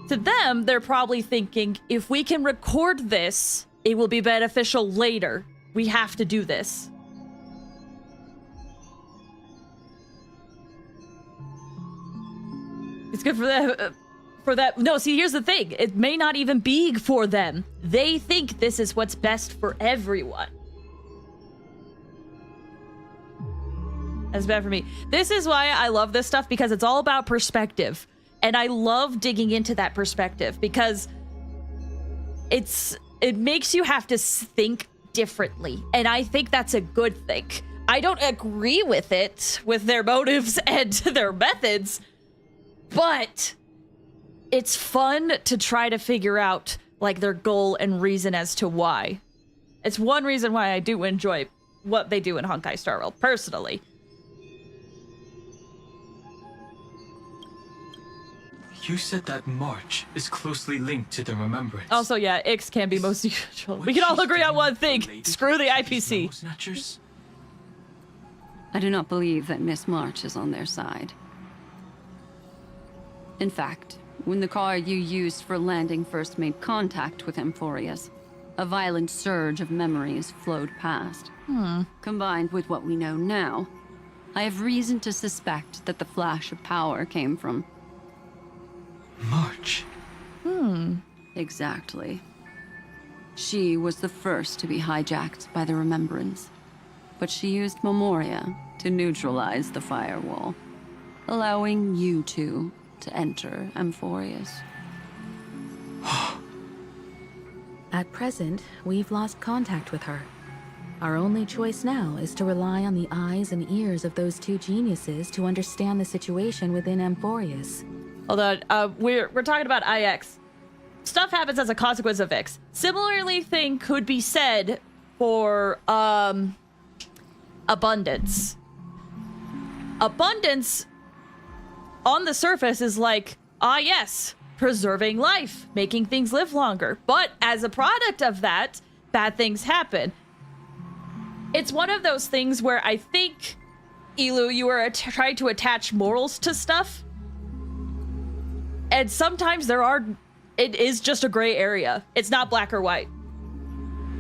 To them, they're probably thinking, if we can record this, it will be beneficial later. We have to do this. It's good for that. No, see, here's the thing. It may not even be for them. They think this is what's best for everyone. That's bad for me. This is why I love this stuff, because it's all about perspective. And I love digging into that perspective because it makes you have to think differently. And I think that's a good thing. I don't agree with it, with their motives and their methods, but it's fun to try to figure out like their goal and reason as to why. It's one reason why I do enjoy what they do in Honkai Star Rail, personally. You said that March is closely linked to the remembrance. Also, yeah, Ix can be most usual. We can all agree on one thing. Screw the IPC. Snatchers? I do not believe that Miss March is on their side. In fact, when the car you used for landing first made contact with Amphorius, a violent surge of memories flowed past. Combined with what we know now, I have reason to suspect that the flash of power came from March. Exactly. She was the first to be hijacked by the Remembrance, but she used Memoria to neutralize the firewall, allowing you two to enter Amphorius. At present, we've lost contact with her. Our only choice now is to rely on the eyes and ears of those two geniuses to understand the situation within Amphorius. Hold on, we're talking about IX. Stuff happens as a consequence of X. Similarly, thing could be said for abundance. Abundance on the surface is like, yes, preserving life, making things live longer. But as a product of that, bad things happen. It's one of those things where I think, Elu, you are trying to attach morals to stuff. And sometimes it is just a gray area. It's not black or white.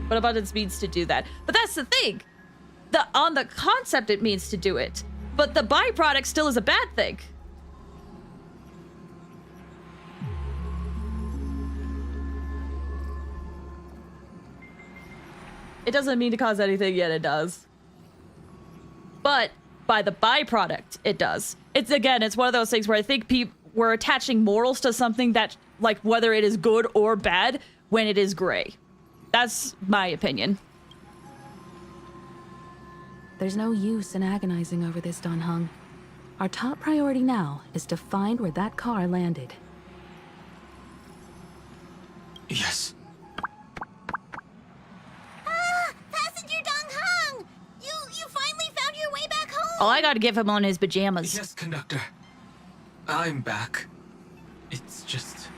But abundance means to do that. But that's the thing. On the concept, it means to do it. But the byproduct still is a bad thing. It doesn't mean to cause anything, yet it does. But by the byproduct, it does. It's one of those things where I think we're attaching morals to something that, like, whether it is good or bad, when it is gray. That's my opinion. There's no use in agonizing over this, Dan Heng. Our top priority now is to find where that car landed. Yes. Passenger Dong Hung! You finally found your way back home! Oh, I gotta give him on his pajamas. Yes, conductor. I'm back. It's just...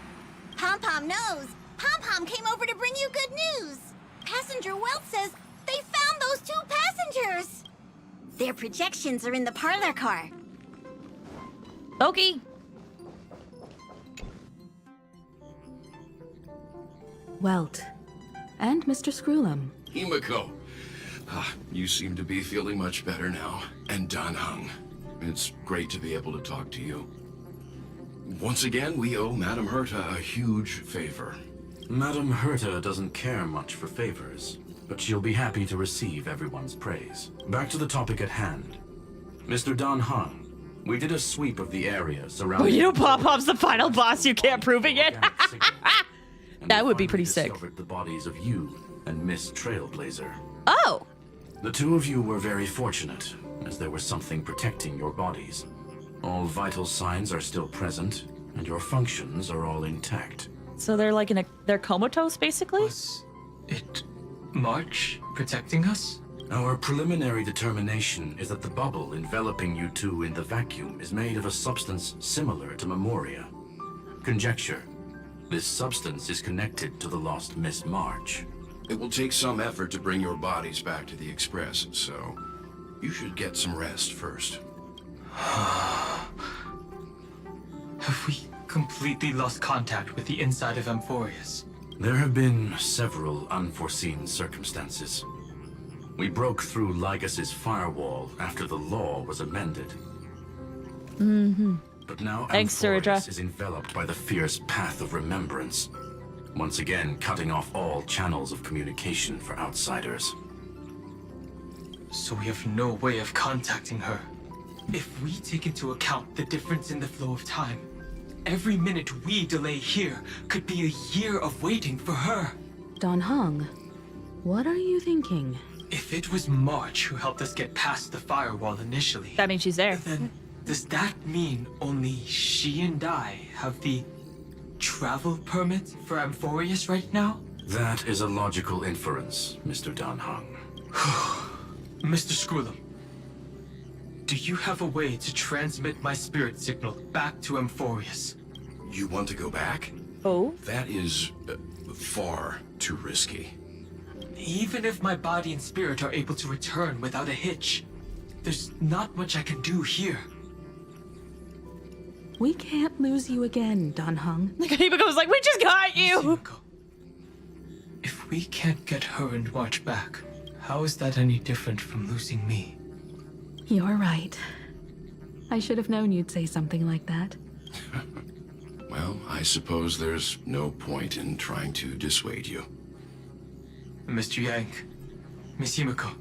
Pom-Pom knows. Pom-Pom came over to bring you good news. Passenger Welt says they found those two passengers. Their projections are in the parlor car. Okay. Welt. And Mr. Screwlum. Himiko. You seem to be feeling much better now. And Dan Heng. It's great to be able to talk to you. Once again, we owe Madame Herta a huge favor. Madame Herta doesn't care much for favors, but she'll be happy to receive everyone's praise. Back to the topic at hand. Mr. Dan Heng, we did a sweep of the area surrounding... Oh, you know Pop-Pop's the final boss, you can't prove it yet? That would be pretty sick. Discovered the bodies of you and Miss Trailblazer. Oh! The two of you were very fortunate, as there was something protecting your bodies. All vital signs are still present, and your functions are all intact. So they're like they're comatose, basically? Was it March protecting us? Our preliminary determination is that the bubble enveloping you two in the vacuum is made of a substance similar to Memoria. Conjecture. This substance is connected to the lost Miss March. It will take some effort to bring your bodies back to the Express, so you should get some rest first. Have we completely lost contact with the inside of Amphorius? There have been several unforeseen circumstances. We broke through Lygas's firewall after the law was amended. Mm-hmm. But now Thanks, Amphorius is enveloped by the fierce path of remembrance, once again cutting off all channels of communication for outsiders. So we have no way of contacting her. If we take into account the difference in the flow of time, every minute we delay here could be a year of waiting for her. Dan Heng, what are you thinking? If it was March who helped us get past the firewall initially... That means she's there. Then does that mean only she and I have the travel permit for Amphorius right now? That is a logical inference, Mr. Dan Heng. Mr. Screwlum, do you have a way to transmit my spirit signal back to Amphorius? You want to go back? Oh? That is far too risky. Even if my body and spirit are able to return without a hitch, there's not much I can do here. We can't lose you again, Dan Heng. Himiko was like, we just got you! Himiko, if we can't get her and March back, how is that any different from losing me? You're right. I should have known you'd say something like that. Well, I suppose there's no point in trying to dissuade you. Mr. Yang, Miss Himiko,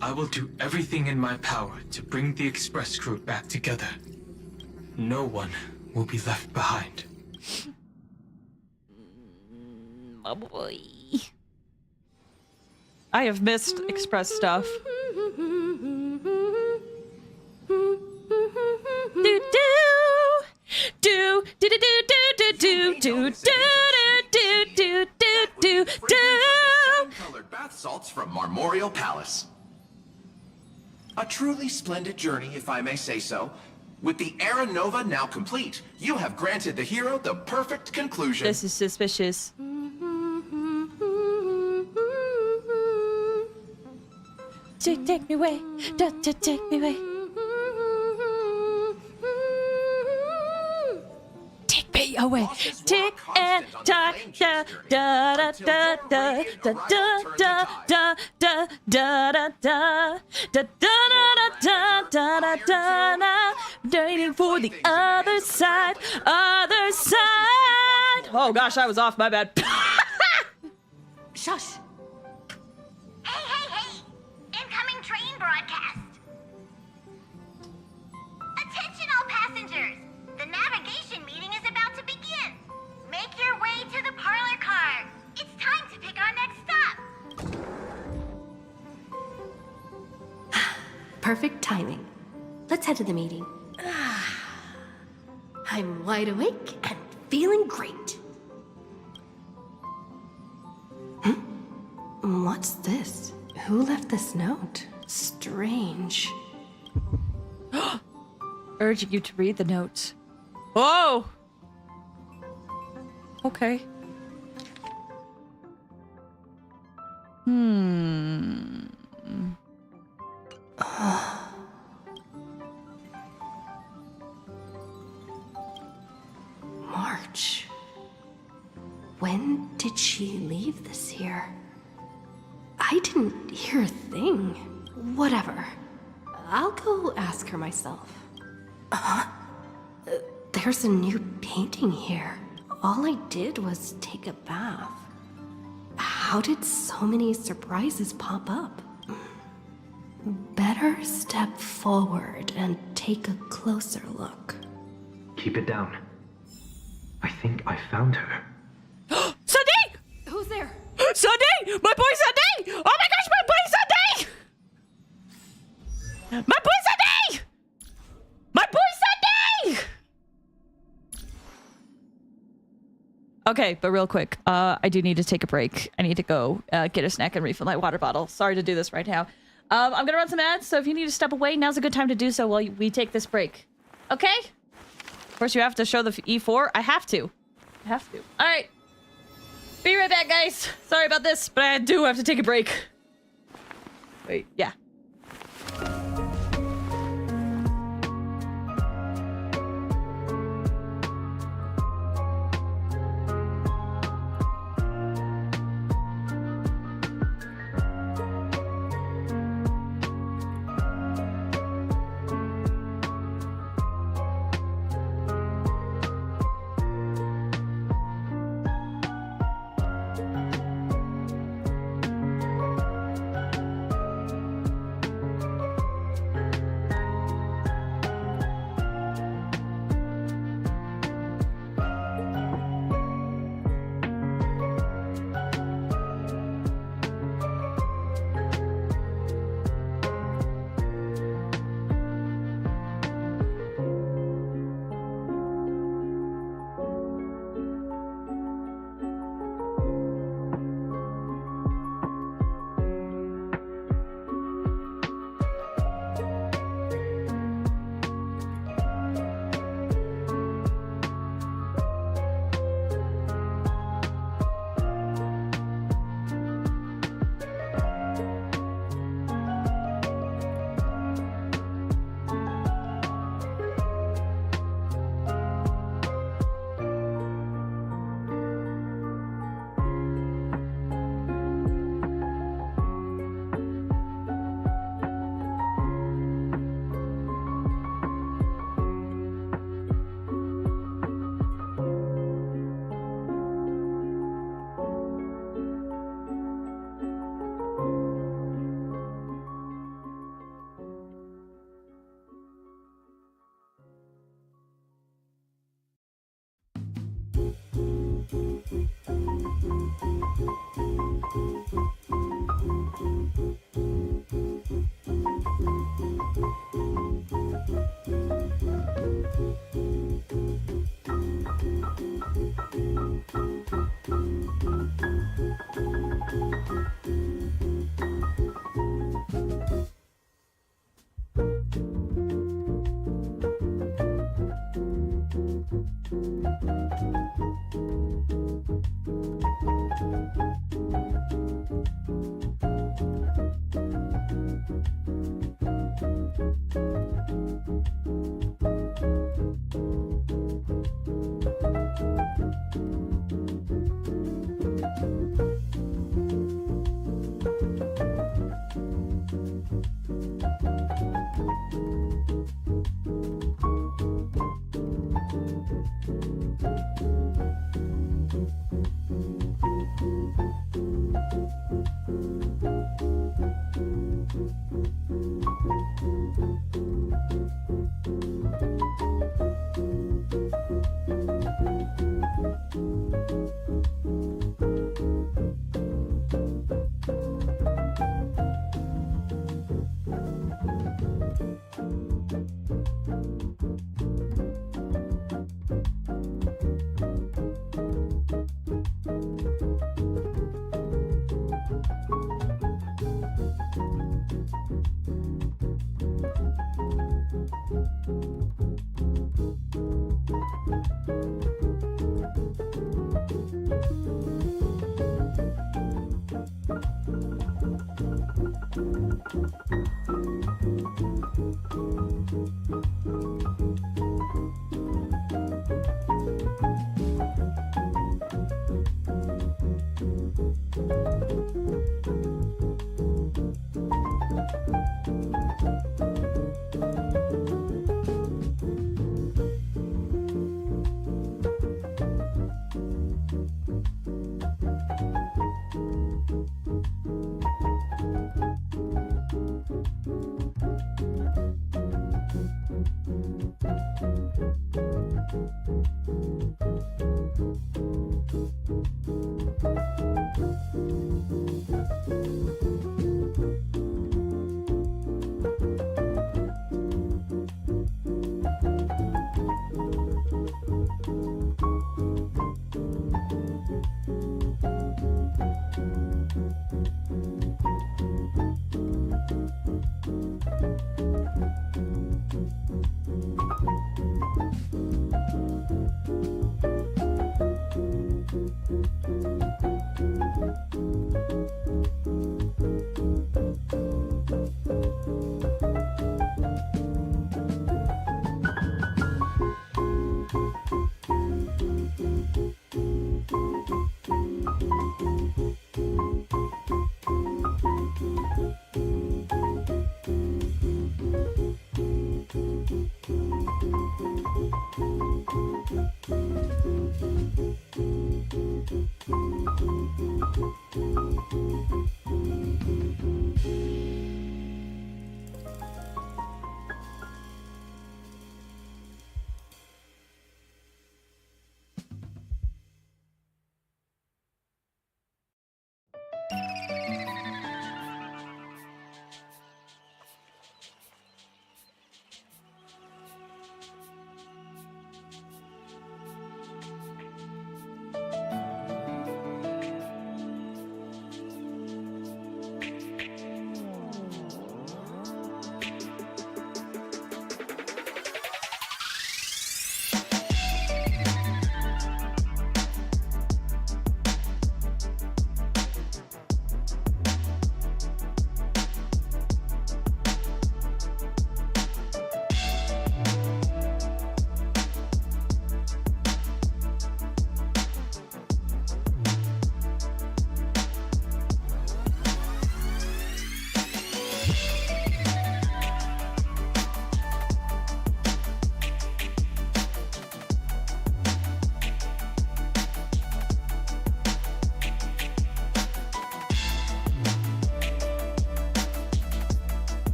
I will do everything in my power to bring the express crew back together. No one will be left behind. Oh boy. I have missed express stuff. Colored bath salts from Marmorial Palace. A truly splendid journey, if I may say so. With the Era Nova now complete, you have granted the hero the perfect conclusion. This is suspicious. Take me away, take me away. Take me away, tick and tock, da da da da da da da da da da da da da da da da da. Waiting for the other side, other side. Oh gosh, I was off. My bad. Shush. Hey! Incoming train broadcast. Attention all passengers. The navigation meeting is about to begin. Make your way to the parlor car. It's time to pick our next stop. Perfect timing. Let's head to the meeting. I'm wide awake and feeling great. What's this? Who left this note? Strange. Urging you to read the note. Oh! Okay. March. When did she leave this here? I didn't hear a thing. Whatever. I'll go ask her myself. There's a new painting here. All I did was take a bath. How did so many surprises pop up? Better step forward and take a closer look. Keep it down. I think I found her. Sunday! Who's there? Sunday! My boy Sunday! Oh my gosh, my boy Sunday! My boy Sunday! My boy Sunday! Okay, but real quick, I do need to take a break. I need to go get a snack and refill my water bottle. Sorry to do this right now. I'm gonna run some ads, so if you need to step away, now's a good time to do so while we take this break. Okay? Of course, you have to show the E4. I have to. All right. Be right back, guys. Sorry about this, but I do have to take a break. Wait, yeah.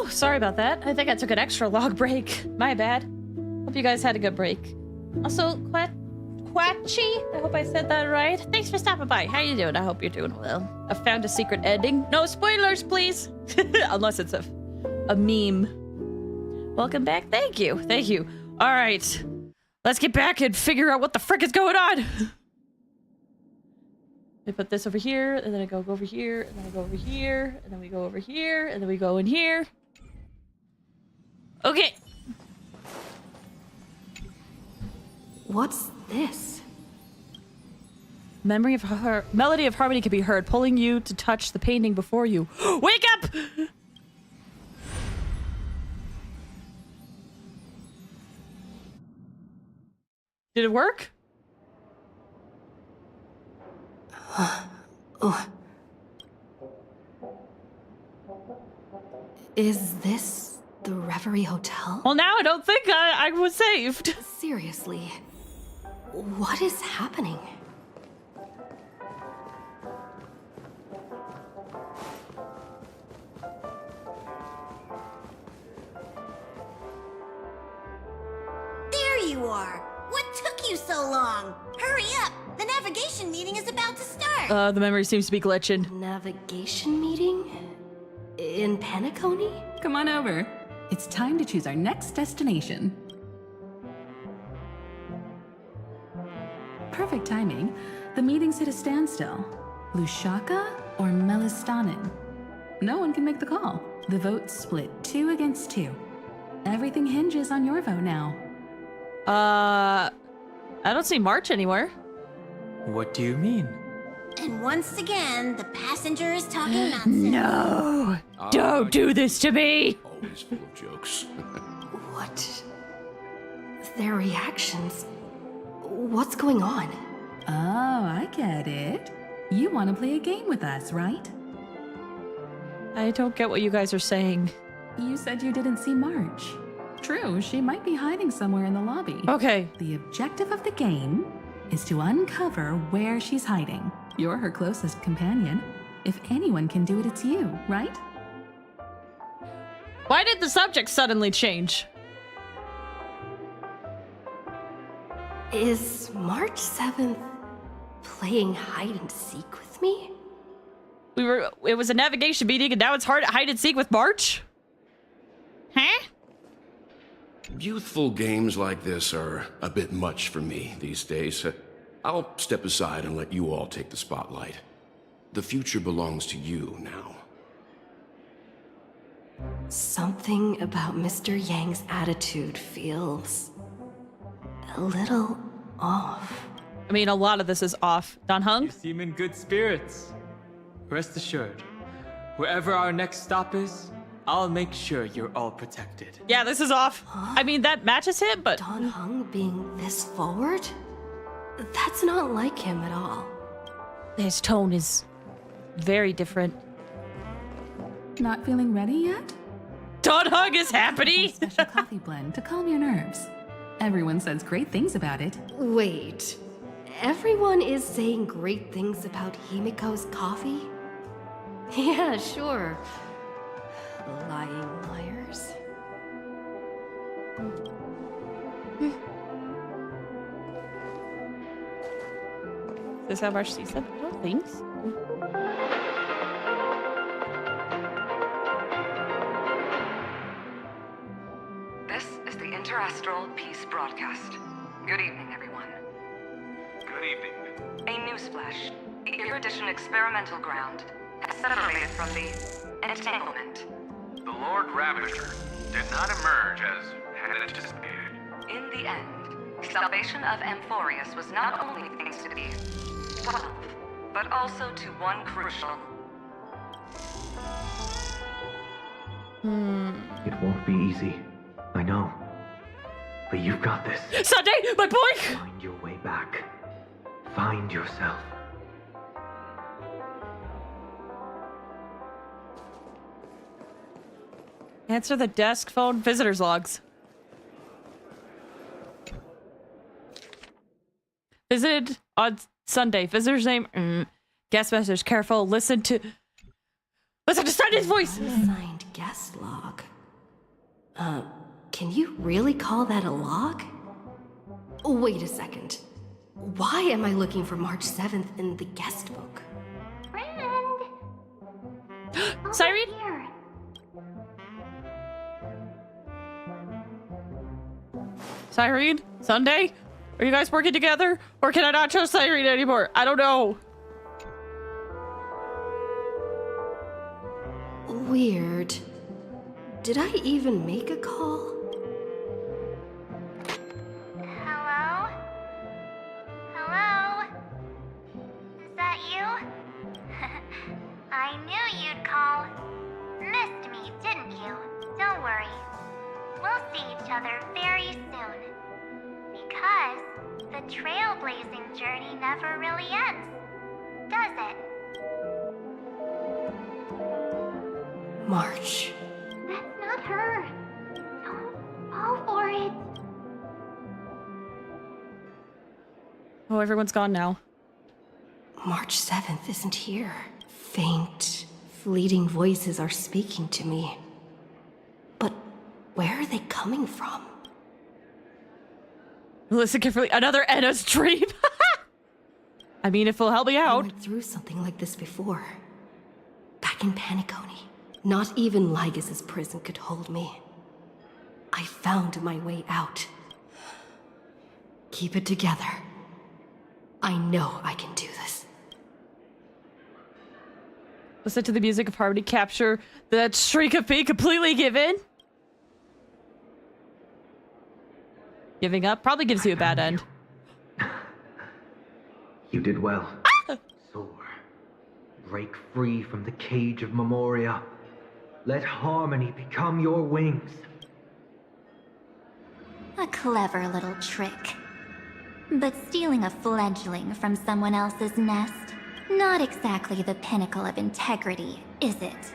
Whew, sorry about that. I think I took an extra long break. My bad. Hope you guys had a good break. Also, Quachi, I hope I said that right. Thanks for stopping by. How you doing? I hope you're doing well. I found a secret ending. No spoilers, please. Unless it's a meme. Welcome back. Thank you. Thank you. All right. Let's get back and figure out what the frick is going on. We put this over here, and then I go over here, and then I go over here, and then we go over here, and then we go in here. Okay. What's this? Melody of harmony can be heard, pulling you to touch the painting before you. Wake up! Did it work? Is this the Reverie Hotel? Well, now I don't think I was saved. Seriously, what is happening? There you are! What took you so long? Hurry up! The navigation meeting is about to start! The memory seems to be glitching. Navigation meeting? In Penacony? Come on over. It's time to choose our next destination. Perfect timing. The meeting's at a standstill. Lushaka or Melistanin? No one can make the call. The vote's split 2 against 2. Everything hinges on your vote now. I don't see March anywhere. What do you mean? And once again, the passenger is talking nonsense. No! Don't do this to me! Always full of jokes. What? Their reactions? What's going on? Oh, I get it. You want to play a game with us, right? I don't get what you guys are saying. You said you didn't see March. True, she might be hiding somewhere in the lobby. Okay. The objective of the game is to uncover where she's hiding. You're her closest companion. If anyone can do it, it's you, right? Why did the subject suddenly change? Is March 7th playing hide and seek with me? It was a navigation meeting and now it's hide and seek with March? Huh? Youthful games like this are a bit much for me these days. I'll step aside and let you all take the spotlight. The future belongs to you now. Something about Mr. Yang's attitude feels a little off. I mean, a lot of this is off. Dan Hung? You seem in good spirits. Rest assured, wherever our next stop is, I'll make sure you're all protected. Yeah, this is off. I mean, that matches him, but... Dan Hung being this forward? That's not like him at all. His tone is very different. Not feeling ready yet? Dan Hung is happy! Special coffee blend to calm your nerves. Everyone says great things about it. Wait, everyone is saying great things about Himiko's coffee? Yeah, sure. Lying liars. Is this how March sees them? I don't think so. This is the Interastral Peace Broadcast. Good evening, everyone. Good evening. A newsflash. The Erudition experimental ground has separated from the entanglement. The Lord Ravager did not emerge as had anticipated. In the end, salvation of Amphorius was not only thanks to the 12, but also to one crucial... It won't be easy. I know. But you've got this. Sunday, my boy! Find your way back. Find yourself. Answer the desk phone visitors logs. Visited on Sunday. Visitor's name. Guest message. Careful. Listen to Sunday's voice. Unsigned guest log. Can you really call that a log? Wait a second. Why am I looking for March 7th in the guest book? Cyrene? Cyrene? Sunday? Are you guys working together? Or can I not trust Cyrene anymore? I don't know. Weird. Did I even make a call? Hello? Hello? Is that you? I knew you'd call. Missed me, didn't you? Don't worry. We'll see each other very soon. Because the trailblazing journey never really ends, does it? March. That's not her. Don't fall for it. Oh, everyone's gone now. March 7th isn't here. Faint, fleeting voices are speaking to me. But where are they coming from? Listen carefully. Another Enna's dream. I mean, if it'll help me I out. went through something like this before. Back in Paniconi. Not even Lygas's prison could hold me. I found my way out. Keep it together. I know I can do this. Listen to the music of harmony. Capture that shriek of pain. Completely give in. Giving up probably gives you a bad end. You did well. Soar. Break free from the cage of Memoria. Let harmony become your wings. A clever little trick. But stealing a fledgling from someone else's nest, not exactly the pinnacle of integrity, is it?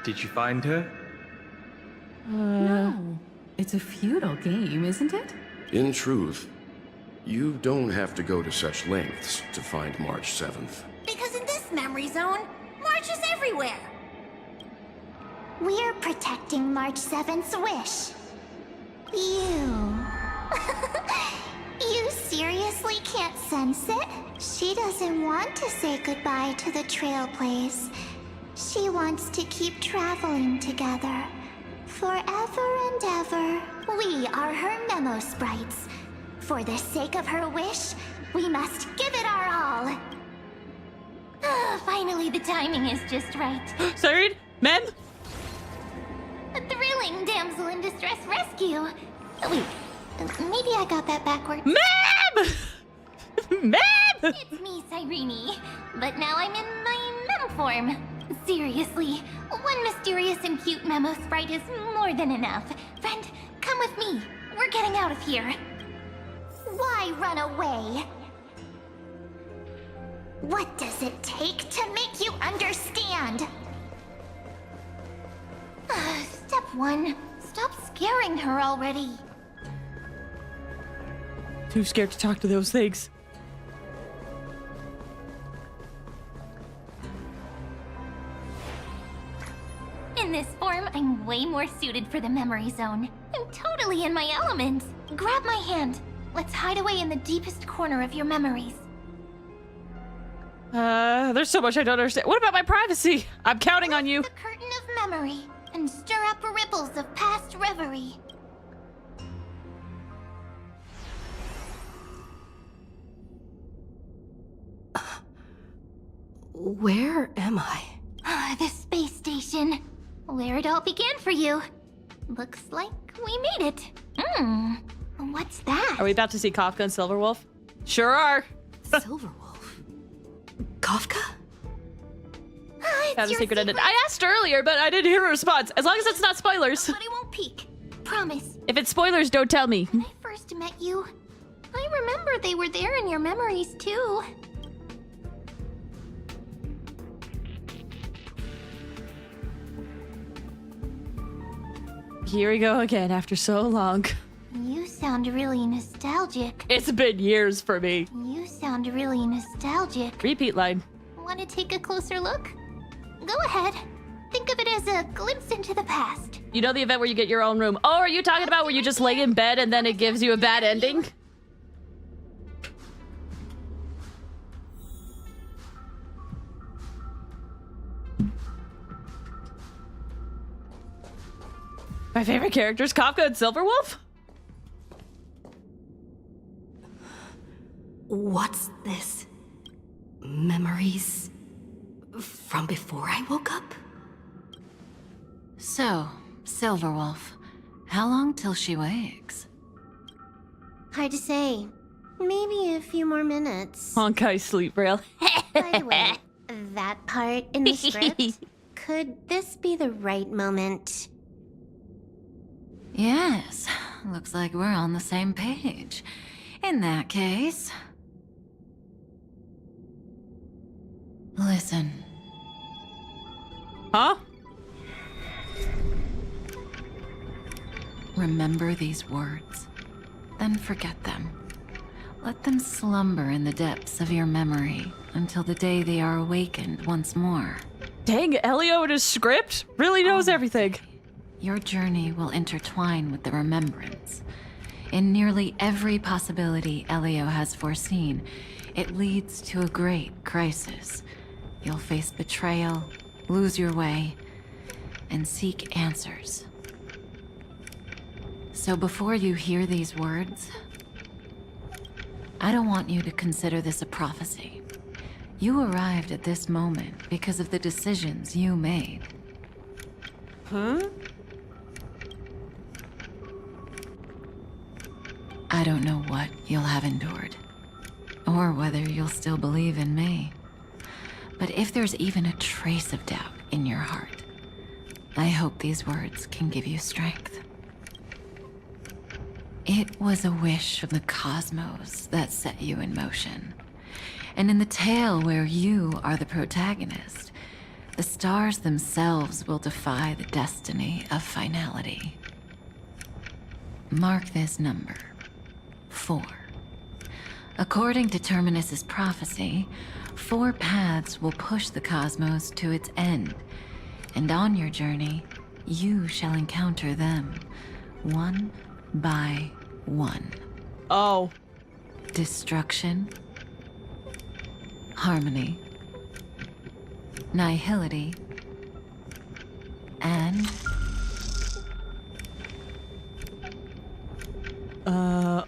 Did you find her? No. It's a futile game, isn't it? In truth, you don't have to go to such lengths to find March 7th. Because in this memory zone, March is everywhere. We're protecting March 7th's wish. You. You seriously can't sense it? She doesn't want to say goodbye to the Trailblaze. She wants to keep traveling together. Forever and ever. We are her memo sprites. For the sake of her wish, we must give it our all. Finally, the timing is just right. Cyrene? Mem? A thrilling damsel in distress rescue. Wait, maybe I got that backward. Mem! Mem! It's me, Cyrene. But now I'm in my mem form. Seriously, one mysterious and cute memo sprite is more than enough. Friend, come with me. We're getting out of here. Why run away? What does it take to make you understand? Step 1. Stop scaring her already. Too scared to talk to those things. In this form, I'm way more suited for the memory zone. I'm totally in my element. Grab my hand. Let's hide away in the deepest corner of your memories. There's so much I don't understand. What about my privacy? I'm counting on you. The curtain of memory and stir up ripples of past reverie. Where am I? The space station. Where it all began for you. Looks like we made it. What's that? Are we about to see Kafka and Silverwolf? Sure are. Silverwolf? Kafka? Have a secret ended. I asked earlier, but I didn't hear a response. As long as it's not spoilers. But I won't peek. Promise. If it's spoilers, don't tell me. When I first met you, I remember they were there in your memories too. Here we go again after so long. You sound really nostalgic. It's been years for me. You sound really nostalgic. Repeat line. Want to take a closer look? Go ahead. Think of it as a glimpse into the past. You know the event where you get your own room. Oh, are you talking about where you just lay in bed and then it gives you a bad ending? My favorite characters, Kafka and Silverwolf? What's this? Memories from before I woke up? So, Silverwolf, how long till she wakes? Hard to say. Maybe a few more minutes. Honkai sleep rail. By the way, that part in the script, could this be the right moment? Yes, looks like we're on the same page. In that case... Listen. Huh? Remember these words, then forget them. Let them slumber in the depths of your memory until the day they are awakened once more. Dang, Elio in his script really knows everything. Your journey will intertwine with the remembrance. In nearly every possibility Elio has foreseen, it leads to a great crisis. You'll face betrayal, lose your way, and seek answers. So before you hear these words, I don't want you to consider this a prophecy. You arrived at this moment because of the decisions you made. Huh? I don't know what you'll have endured, or whether you'll still believe in me. But if there's even a trace of doubt in your heart, I hope these words can give you strength. It was a wish from the cosmos that set you in motion. And in the tale where you are the protagonist, the stars themselves will defy the destiny of finality. Mark this number, 4. According to Terminus's prophecy, 4 paths will push the cosmos to its end, and on your journey, you shall encounter them, one by one. Oh. Destruction, harmony, nihility, and...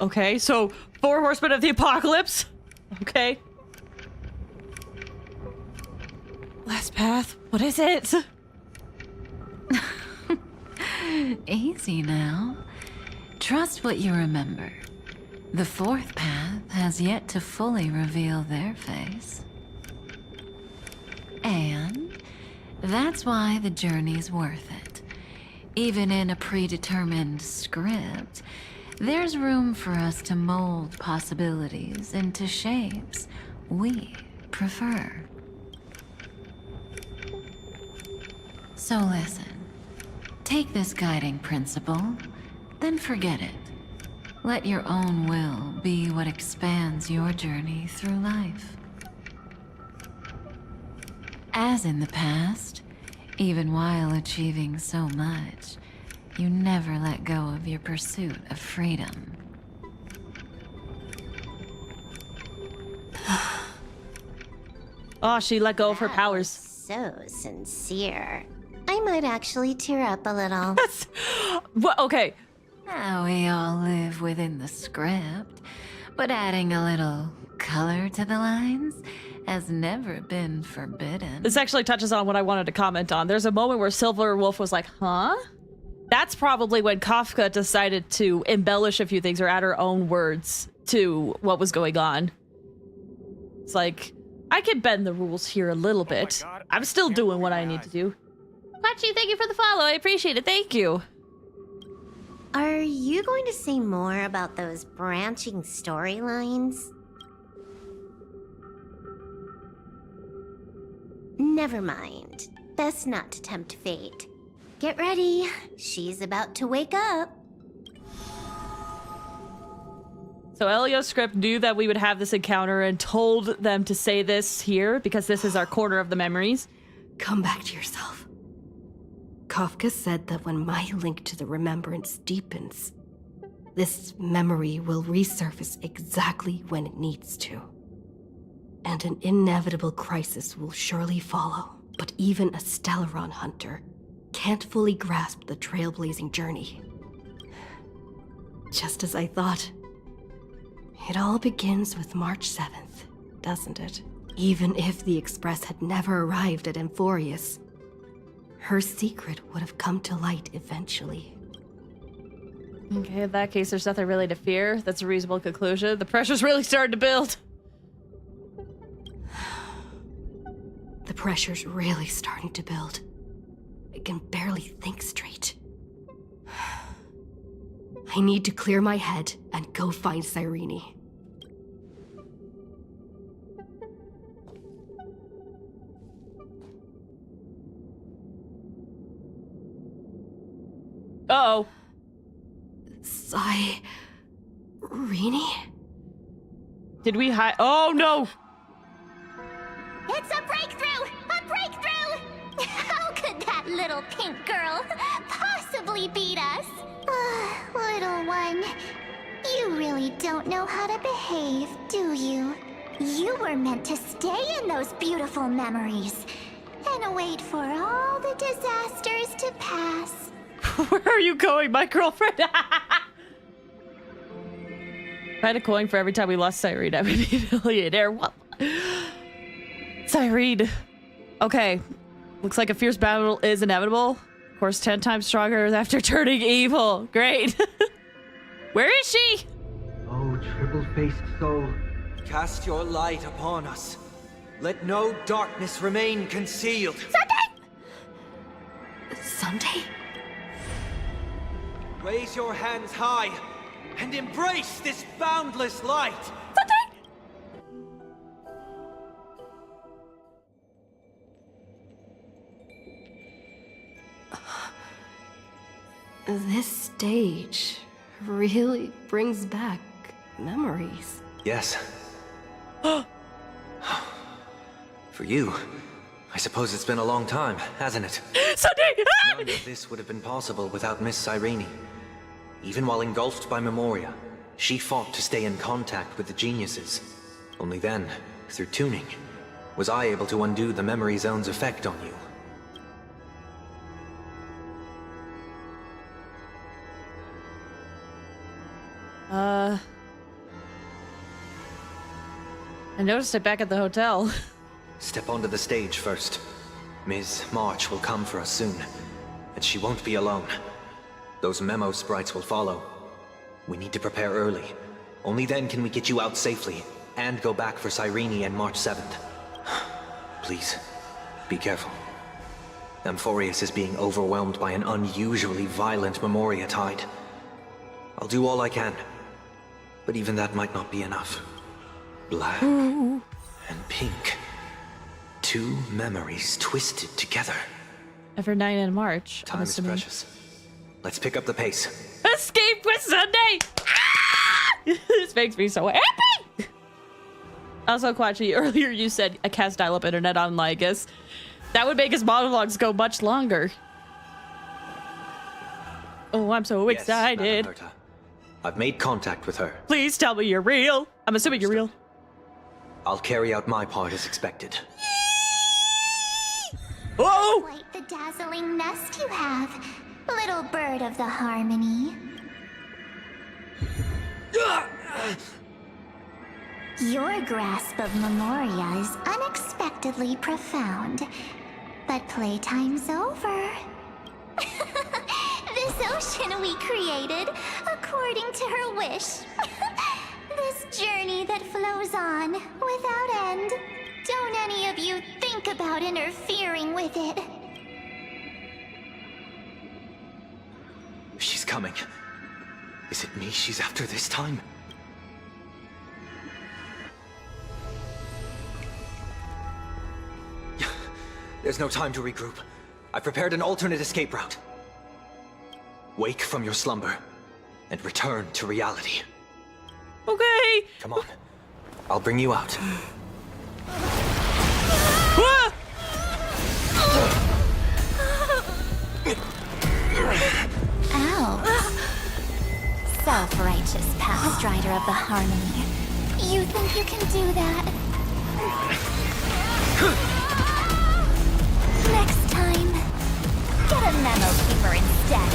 Okay, so 4 Horsemen of the Apocalypse. Okay. Last path. What is it? Easy now. Trust what you remember. The 4th path has yet to fully reveal their face. And that's why the journey's worth it. Even in a predetermined script, there's room for us to mold possibilities into shapes we prefer. So listen. Take this guiding principle, then forget it. Let your own will be what expands your journey through life. As in the past, even while achieving so much, you never let go of your pursuit of freedom. Oh, she let go of her powers. So sincere. I might actually tear up a little. Well, okay. Now we all live within the script, but adding a little color to the lines has never been forbidden. This actually touches on what I wanted to comment on. There's a moment where Silverwolf was like, huh? That's probably when Kafka decided to embellish a few things or add her own words to what was going on. It's like, I can bend the rules here a little bit. I'm still doing what I need to do. Quachi, thank you for the follow. I appreciate it. Thank you. Are you going to say more about those branching storylines? Never mind. Best not to tempt fate. Get ready. She's about to wake up. So Elio's script knew that we would have this encounter and told them to say this here because this is our corner of the memories. Come back to yourself. Kafka said that when my link to the remembrance deepens, this memory will resurface exactly when it needs to. And an inevitable crisis will surely follow. But even a Stellaron hunter can't fully grasp the trailblazing journey. Just as I thought. It all begins with March 7th, doesn't it? Even if the Express had never arrived at Amphorius, her secret would have come to light eventually. Okay, in that case, there's nothing really to fear. That's a reasonable conclusion. The pressure's really starting to build. The pressure's really starting to build. I can barely think straight. I need to clear my head and go find Cyrene. Uh-oh. Cyrene? Did we hide? Oh, no! It's a breakthrough! A breakthrough! How could that little pink girl possibly beat us? Little one, you really don't know how to behave, do you? You were meant to stay in those beautiful memories And wait for all the disasters to pass. Where are you going, my girlfriend? If I had a coin for every time we lost Cyrene, I would be a millionaire. What? Cyrene. Okay. Looks like a fierce battle is inevitable. Of course, 10 times stronger after turning evil. Great. Where is she? Oh, triple-faced soul. Cast your light upon us. Let no darkness remain concealed. Sunday? Raise your hands high and embrace this boundless light. This stage really brings back memories. Yes. For you, I suppose it's been a long time, hasn't it? Sunday! None of this would have been possible without Miss Cyrene. Even while engulfed by Memoria, she fought to stay in contact with the geniuses. Only then, through tuning, was I able to undo the memory zone's effect on you. I noticed it back at the hotel. Step onto the stage first. Ms. March will come for us soon, and she won't be alone. Those memo sprites will follow. We need to prepare early. Only then can we get you out safely, and go back for Cyrene and March 7th. Please, be careful. Amphorius is being overwhelmed by an unusually violent Memoria tide. I'll do all I can, but even that might not be enough. Black and pink. Two memories twisted together. Evernight and March. Time is precious. Let's pick up the pace. Escape with Sunday! Ah! This makes me so happy! Also, Quachi, earlier you said a cast dial-up internet on Lygus. That would make his monologues go much longer. Oh, I'm so excited. Madam Herta. I've made contact with her. Please tell me you're real. I'm assuming you're real. I'll carry out my part as expected. Oh! Quite the dazzling nest you have, little bird of the harmony. Your grasp of Memoria is unexpectedly profound, but playtime's over. This ocean we created, according to her wish. This journey that flows on, without end. Don't any of you think about interfering with it. She's coming. Is it me she's after this time? There's no time to regroup. I've prepared an alternate escape route. Wake from your slumber and return to reality. Okay. Come on. I'll bring you out. Ah! Ow. Self-righteous past strider of the harmony. You think you can do that? Next time, get a memo keeper instead.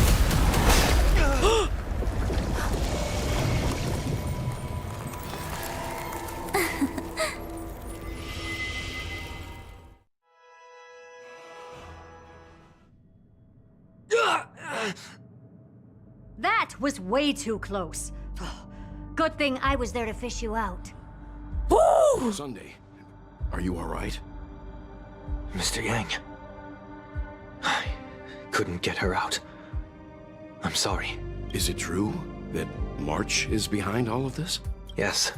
That was way too close. Good thing I was there to fish you out. Sunday, are you all right? Mr. Yang. I couldn't get her out. I'm sorry. Is it true that March is behind all of this? Yes.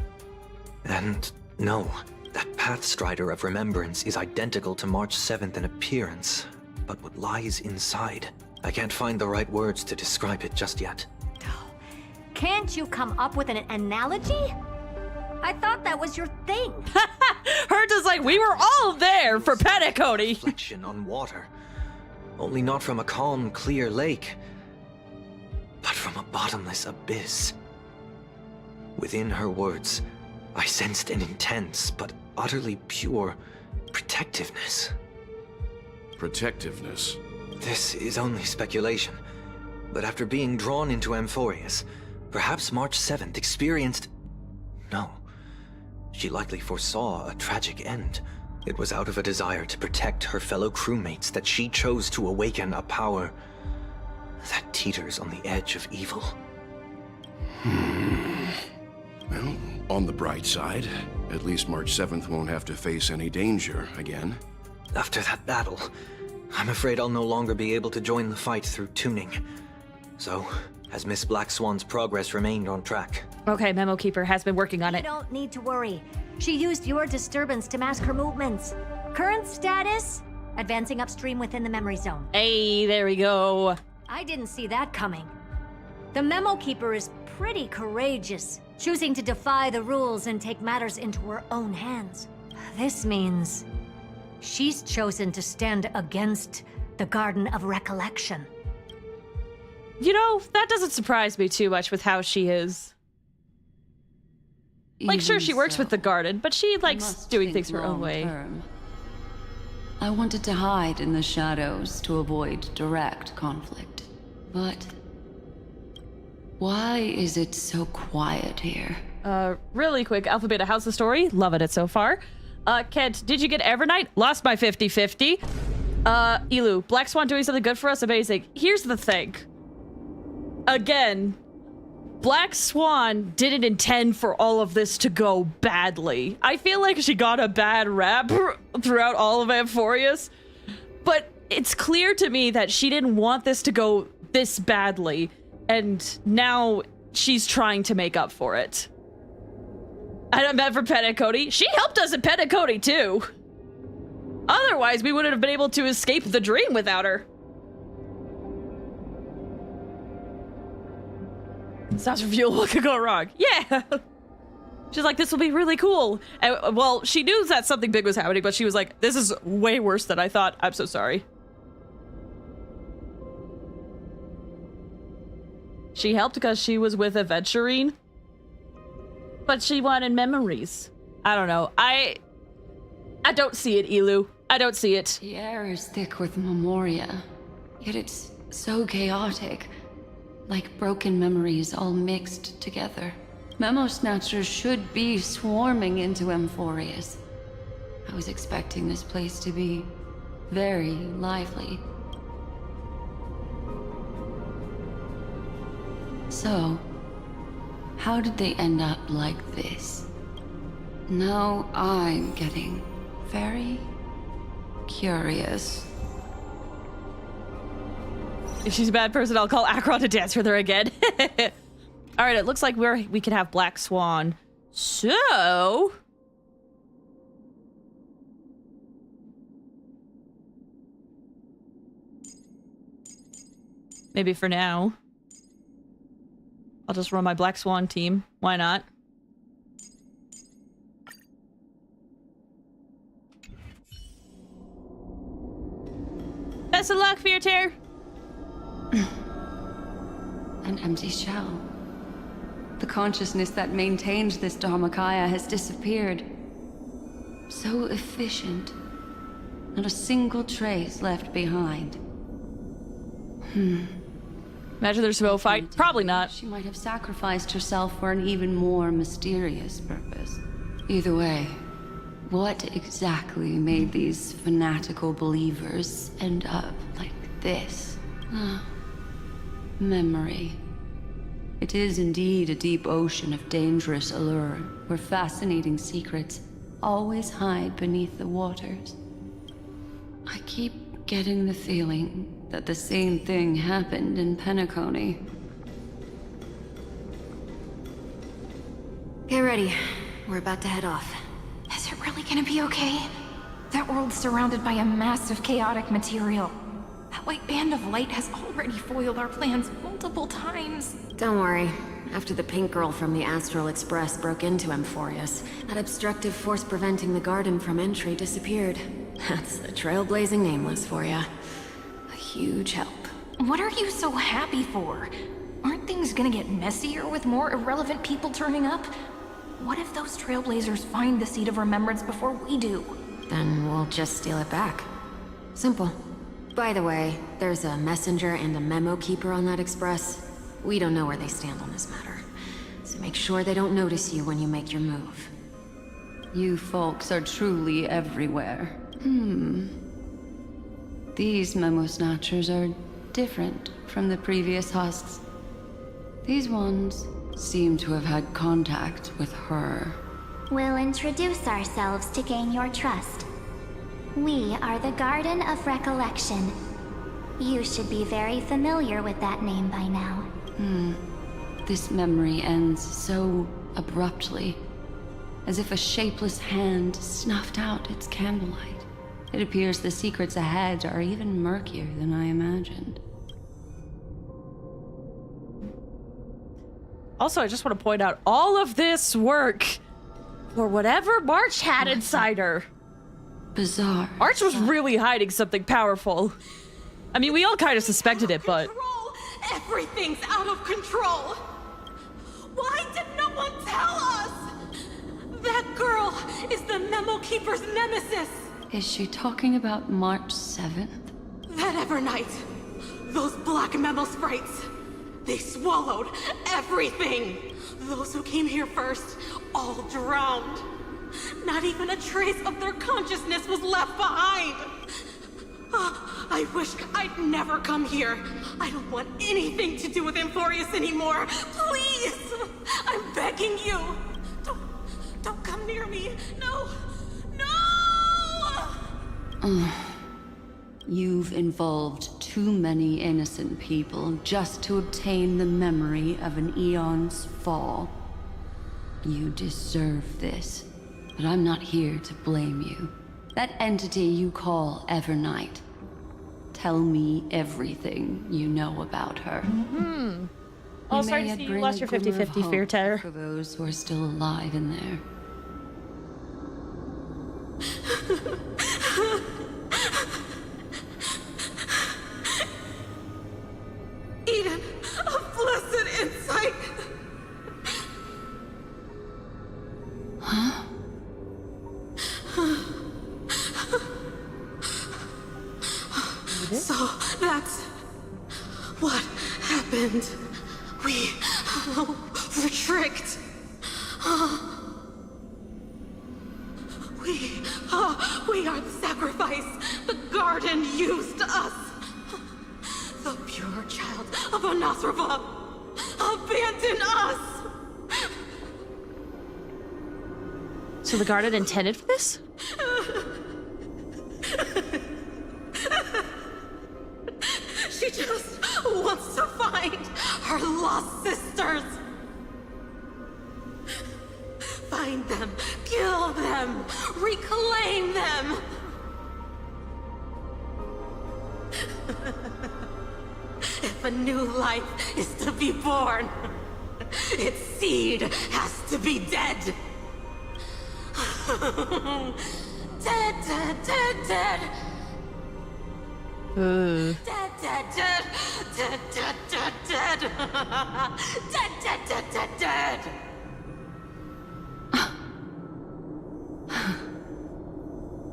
And no. That Pathstrider of Remembrance is identical to March 7th in appearance, but what lies inside, I can't find the right words to describe it just yet. Can't you come up with an analogy? I thought that was your thing. Herta's like, we were all there for Petticody. Reflection on water. Only not from a calm, clear lake, but from a bottomless abyss. Within her words, I sensed an intense but utterly pure protectiveness. Protectiveness? This is only speculation, but after being drawn into Amphorius, perhaps March 7th experienced... No. She likely foresaw a tragic end. It was out of a desire to protect her fellow crewmates that she chose to awaken a power that teeters on the edge of evil. Well, on the bright side, at least March 7th won't have to face any danger again. After that battle, I'm afraid I'll no longer be able to join the fight through tuning. So, has Miss Black Swan's progress remained on track? Okay, Memo Keeper has been working on it. You don't need to worry. She used your disturbance to mask her movements. Current status? Advancing upstream within the memory zone. Hey, there we go. I didn't see that coming. The Memo Keeper is pretty courageous, choosing to defy the rules and take matters into her own hands. This means she's chosen to stand against the Garden of Recollection. You know, that doesn't surprise me too much with how she is. Like, sure, she works with the garden, but she likes doing things her own way. I wanted to hide in the shadows to avoid direct conflict. But why is it so quiet here? Really quick, Alpha Beta, how's the story? Loving it so far. Kent, did you get Evernight? Lost by 50-50. Elu, Black Swan doing something good for us? Amazing. Here's the thing. Again, Black Swan didn't intend for all of this to go badly. I feel like she got a bad rap throughout all of Amphorius, but it's clear to me that she didn't want this to go this badly, and now she's trying to make up for it. And I meant for Petticody. She helped us at Petticody too. Otherwise, we wouldn't have been able to escape the dream without her. Stops reveal what could go wrong. Yeah. She's like, this will be really cool. And, well, she knew that something big was happening, but she was like, this is way worse than I thought. I'm so sorry. She helped because she was with Aventurine. But she wanted memories. I don't know. I don't see it, Elu. I don't see it. The air is thick with memoria, yet it's so chaotic. Like broken memories all mixed together. Memo Snatchers should be swarming into Amphorius. I was expecting this place to be very lively. So, how did they end up like this? Now I'm getting very curious. If she's a bad person, I'll call Akron to dance with her again. All right, it looks like we can have Black Swan. So... maybe for now. I'll just run my Black Swan team. Why not? Best of luck, Fear Tear. An empty shell. The consciousness that maintained this Dharmakaya has disappeared. So efficient. Not a single trace left behind. Imagine there's no fight. Probably not. She might have sacrificed herself for an even more mysterious purpose. Either way, what exactly made these fanatical believers end up like this? Memory. It is indeed a deep ocean of dangerous allure, where fascinating secrets always hide beneath the waters. I keep getting the feeling that the same thing happened in Penacony. Get ready. We're about to head off. Is it really gonna be okay? That world's surrounded by a massive chaotic material. That white band of light has already foiled our plans multiple times. Don't worry. After the pink girl from the Astral Express broke into Emphorius, that obstructive force preventing the garden from entry disappeared. That's the trailblazing nameless for ya. A huge help. What are you so happy for? Aren't things gonna get messier with more irrelevant people turning up? What if those trailblazers find the Seed of Remembrance before we do? Then we'll just steal it back. Simple. By the way, there's a messenger and a memo keeper on that express. We don't know where they stand on this matter. So make sure they don't notice you when you make your move. You folks are truly everywhere. These memo snatchers are different from the previous husks. These ones seem to have had contact with her. We'll introduce ourselves to gain your trust. We are the Garden of Recollection. You should be very familiar with that name by now. This memory ends so abruptly, as if a shapeless hand snuffed out its candlelight. It appears the secrets ahead are even murkier than I imagined. Also, I just want to point out all of this work for whatever March had inside her. Bizarre. March was really hiding something powerful. I mean, we all kind of suspected it, but... Everything's out of control! Why did no one tell us? That girl is the Memo Keeper's nemesis! Is she talking about March 7th? That Evernight! Those black Memo sprites! They swallowed everything! Those who came here first, all drowned. Not even a trace of their consciousness was left behind! I wish I'd never come here. I don't want anything to do with Emphorius anymore. Please! I'm begging you! Don't come near me! No! No! You've involved too many innocent people just to obtain the memory of an eon's fall. You deserve this, but I'm not here to blame you. That entity you call Evernight. Tell me everything you know about her. Oh, sorry to see you lost your 50-50 fear terror. For those who are still alive in there. Eden, a blessed insight! Huh? So that's what happened. We were tricked. We are the sacrifice. The garden used us. The pure child of Anasrava abandoned us. So the garden intended for this? She just wants to find her lost sisters. Find them, kill them, reclaim them. If a new life is to be born, its seed has to be dead. Dead, dead, dead, dead. Ugh. Dead, dead, dead, dead, dead, dead, dead, dead, dead, dead, dead, dead.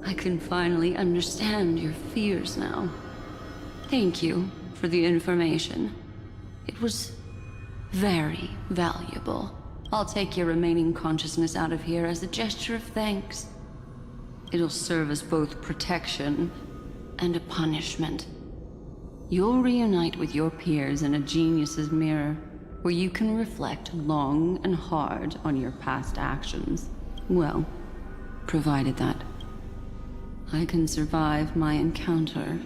I can finally understand your fears now. Thank you for the information. It was very valuable. I'll take your remaining consciousness out of here as a gesture of thanks. It'll serve as both protection and a punishment. You'll reunite with your peers in a genius's mirror, where you can reflect long and hard on your past actions. Well, provided that I can survive my encounter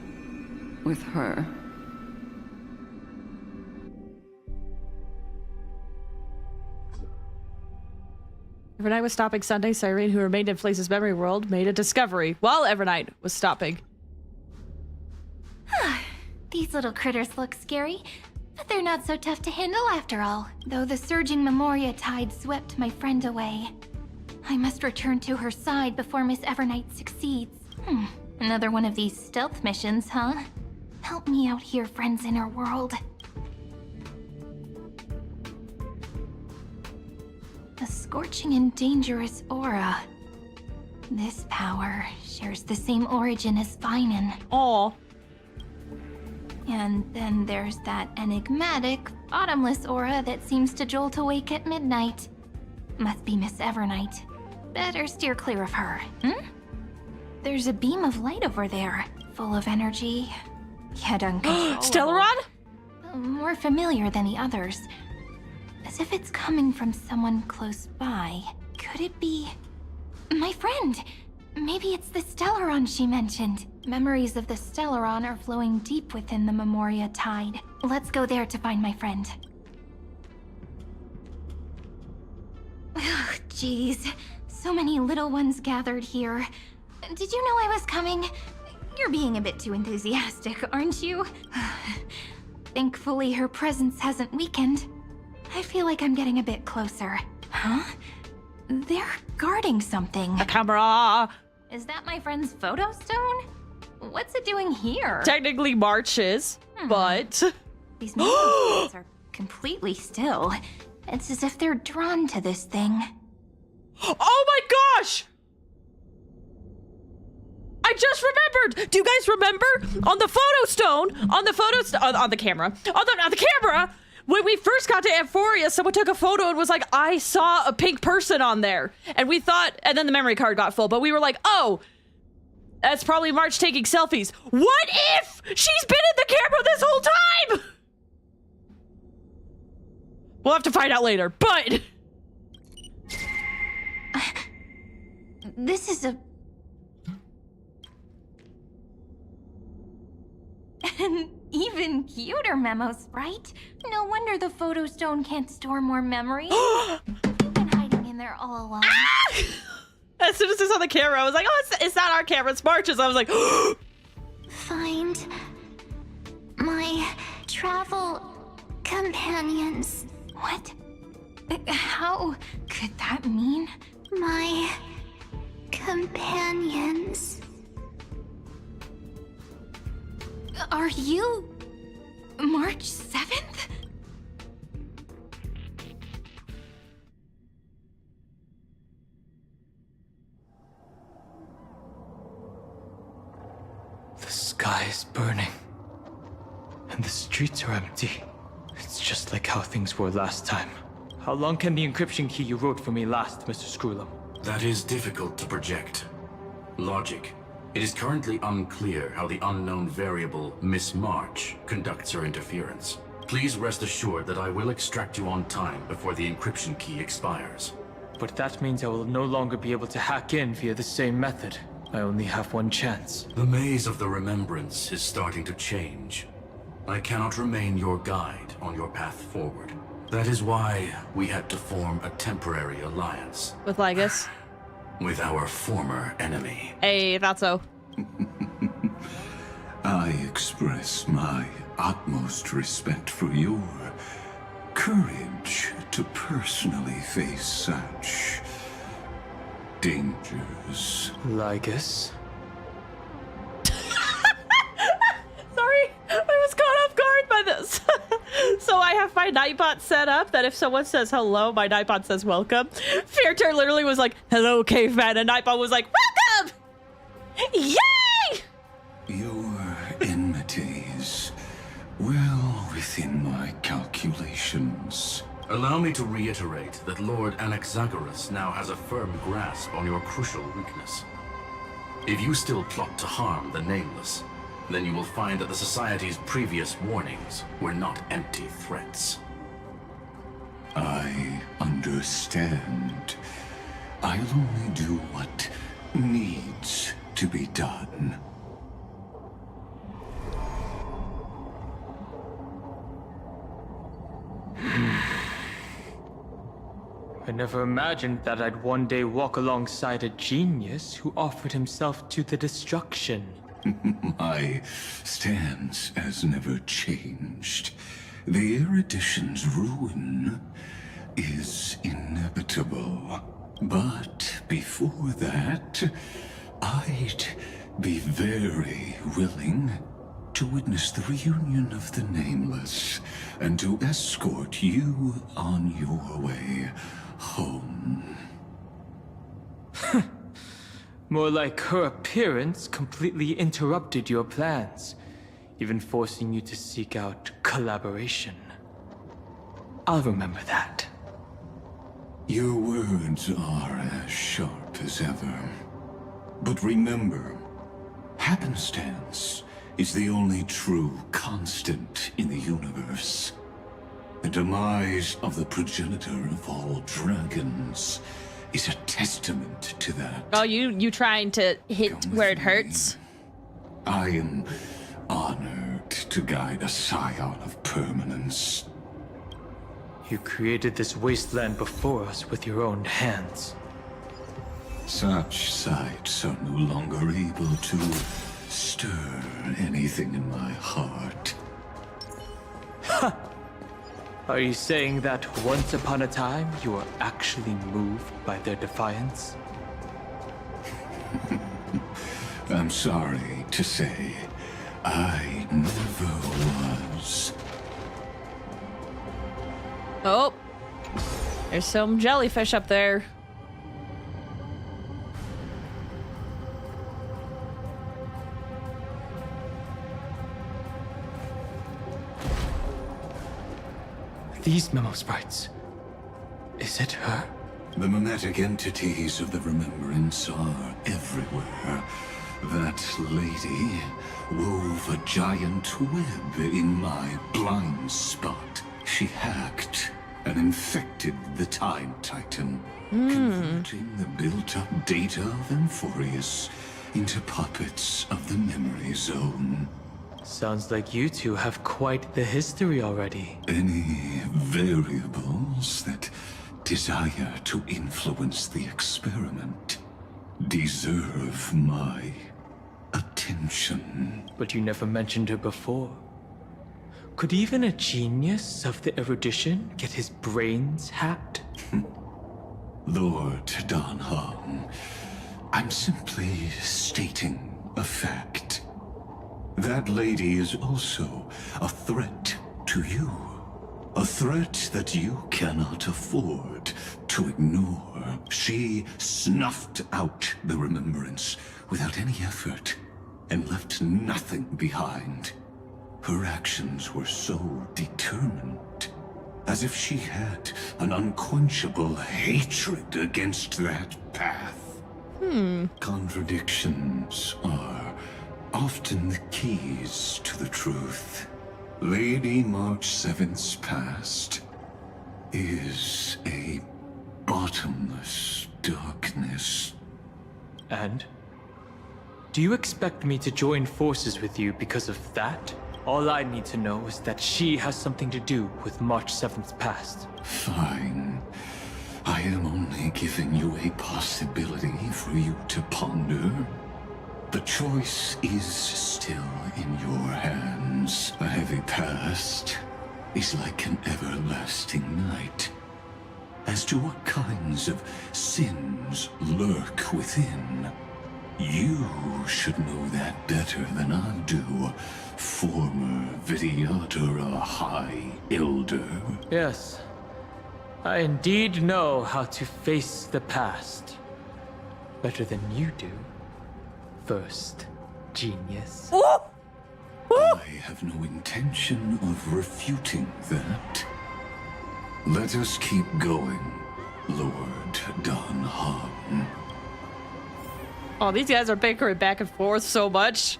with her. Evernight was stopping Sunday. Cyrene, who remained in Flaze's memory world, made a discovery while Evernight was stopping. These little critters look scary, but they're not so tough to handle after all. Though the surging Memoria tide swept my friend away. I must return to her side before Miss Evernight succeeds. Another one of these stealth missions, huh? Help me out here, friends in her world. A scorching and dangerous aura. This power shares the same origin as Vinen. Aw. And then there's that enigmatic, bottomless aura that seems to jolt awake at midnight. Must be Miss Evernight. Better steer clear of her. There's a beam of light over there, full of energy, yet uncontrollable. Stellaron? More familiar than the others. As if it's coming from someone close by. Could it be... my friend? Maybe it's the Stellaron she mentioned. Memories of the Stellaron are flowing deep within the Memoria tide. Let's go there to find my friend. Ugh, jeez. So many little ones gathered here. Did you know I was coming? You're being a bit too enthusiastic, aren't you? Thankfully, her presence hasn't weakened. I feel like I'm getting a bit closer. Huh? They're guarding something. A camera! Is that my friend's photo stone? What's it doing here? Technically March is, but... These movements are completely still. It's as if they're drawn to this thing. Oh my gosh! I just remembered! Do you guys remember? On the photo stone, on the camera, on the camera, when we first got to Amphoria, someone took a photo and was like, I saw a pink person on there. And we thought, and then the memory card got full, but we were like, oh, that's probably March taking selfies. What if she's been in the camera this whole time? We'll have to find out later, but... This is an even cuter memo sprite. No wonder the photo stone can't store more memories. You've been hiding in there all along. As soon as I saw the camera, I was like, oh, it's not our camera, it's March's. I was like, Find my travel companions. What? How could that mean? My companions. Are you March 7th? The sky is burning, and the streets are empty. It's just like how things were last time. How long can the encryption key you wrote for me last, Mr. Screwlum? That is difficult to project. Logic. It is currently unclear how the unknown variable, Miss March, conducts her interference. Please rest assured that I will extract you on time before the encryption key expires. But that means I will no longer be able to hack in via the same method. I only have one chance. The maze of the remembrance is starting to change. I cannot remain your guide on your path forward. That is why we had to form a temporary alliance. with Lygus. With our former enemy. Hey, thought so. I express my utmost respect for your courage to personally face such dangers. Lygus? Nightbot set up that if someone says hello, my Nightbot says welcome? Fearter literally was like, hello, caveman, and Nightbot was like, welcome! Yay! Your enmities, well within my calculations. Allow me to reiterate that Lord Anaxagoras now has a firm grasp on your crucial weakness. If you still plot to harm the Nameless, then you will find that the Society's previous warnings were not empty threats. I understand. I'll only do what needs to be done. I never imagined that I'd one day walk alongside a genius who offered himself to the destruction. My stance has never changed. The erudition's ruin is inevitable. But before that, I'd be very willing to witness the reunion of the Nameless and to escort you on your way home. More like her appearance completely interrupted your plans, even forcing you to seek out collaboration. I'll remember that. Your words are as sharp as ever. But remember, happenstance is the only true constant in the universe. The demise of the progenitor of all dragons is a testament to that. Oh, you trying to hit where it hurts? I am honored to guide a scion of permanence. You created this wasteland before us with your own hands. Such sights are no longer able to stir anything in my heart. Ha! Are you saying that once upon a time you were actually moved by their defiance? I'm sorry to say, I never was. Oh, there's some jellyfish up there. These memo sprites. Is it her? The mimetic entities of the Remembrance are everywhere. That lady wove a giant web in my blind spot. She hacked and infected the Time Titan, converting the built-up data of Amphorius into puppets of the Memory Zone. Sounds like you two have quite the history already. Any variables that desire to influence the experiment deserve my attention. But you never mentioned her before. Could even a genius of the erudition get his brains hacked? Lord Dan Heng, I'm simply stating a fact. That lady is also a threat to you. A threat that you cannot afford to ignore. She snuffed out the Remembrance without any effort and left nothing behind. Her actions were so determined, as if she had an unquenchable hatred against that path. Contradictions are often the keys to the truth. Lady March 7th's past is a bottomless darkness. And? Do you expect me to join forces with you because of that? All I need to know is that she has something to do with March 7th's past. Fine. I am only giving you a possibility for you to ponder. The choice is still in your hands. A heavy past is like an everlasting night. As to what kinds of sins lurk within, You should know that better than I do, former Vidyadhara High Elder. Yes, I indeed know how to face the past. Better than you do, first genius. I have no intention of refuting that. Let us keep going, Lord Don Han. Oh, these guys are bickering back and forth so much.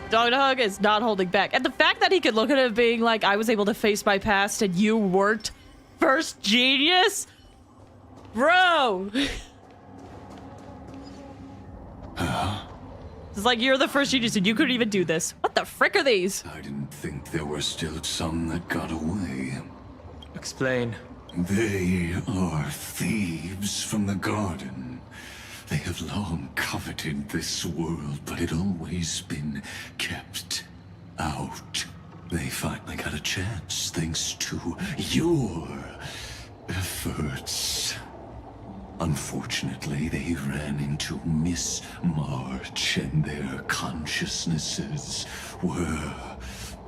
Don Hug is not holding back. And the fact that he could look at it being like, I was able to face my past and you weren't first genius? Bro! It's like you're the first genius and you couldn't even do this. What the frick are these? I didn't think there were still some that got away. Explain. They are thieves from the garden. They have long coveted this world, but it always been kept out. They finally got a chance thanks to your efforts. Unfortunately, they ran into Miss March and their consciousnesses were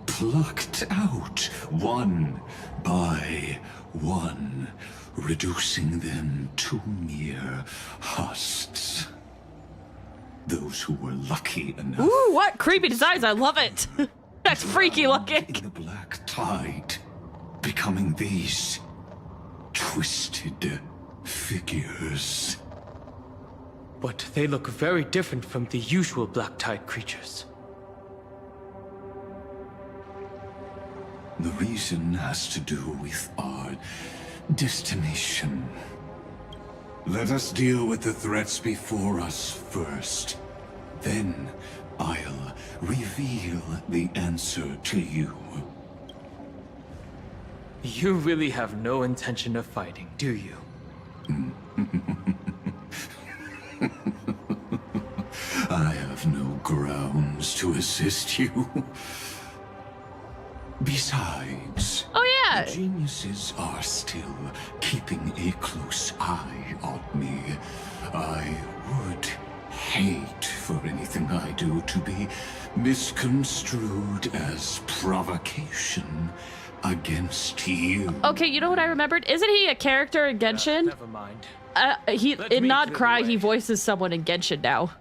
plucked out one by one, reducing them to mere husks. Those who were lucky enough... Ooh, what creepy designs! I love it! That's freaky looking! ...in the black tide, becoming these twisted figures. But they look very different from the usual black tide creatures. The reason has to do with our destination. Let us deal with the threats before us first. Then I'll reveal the answer to you. You really have no intention of fighting, do you? I have no grounds to assist you. Besides, oh yeah, the geniuses are still keeping a close eye on me. I would hate for anything I do to be misconstrued as provocation against you. Okay, you know what I remembered? Isn't he a character in Genshin? Never mind. In Not Cry, he voices someone in Genshin now.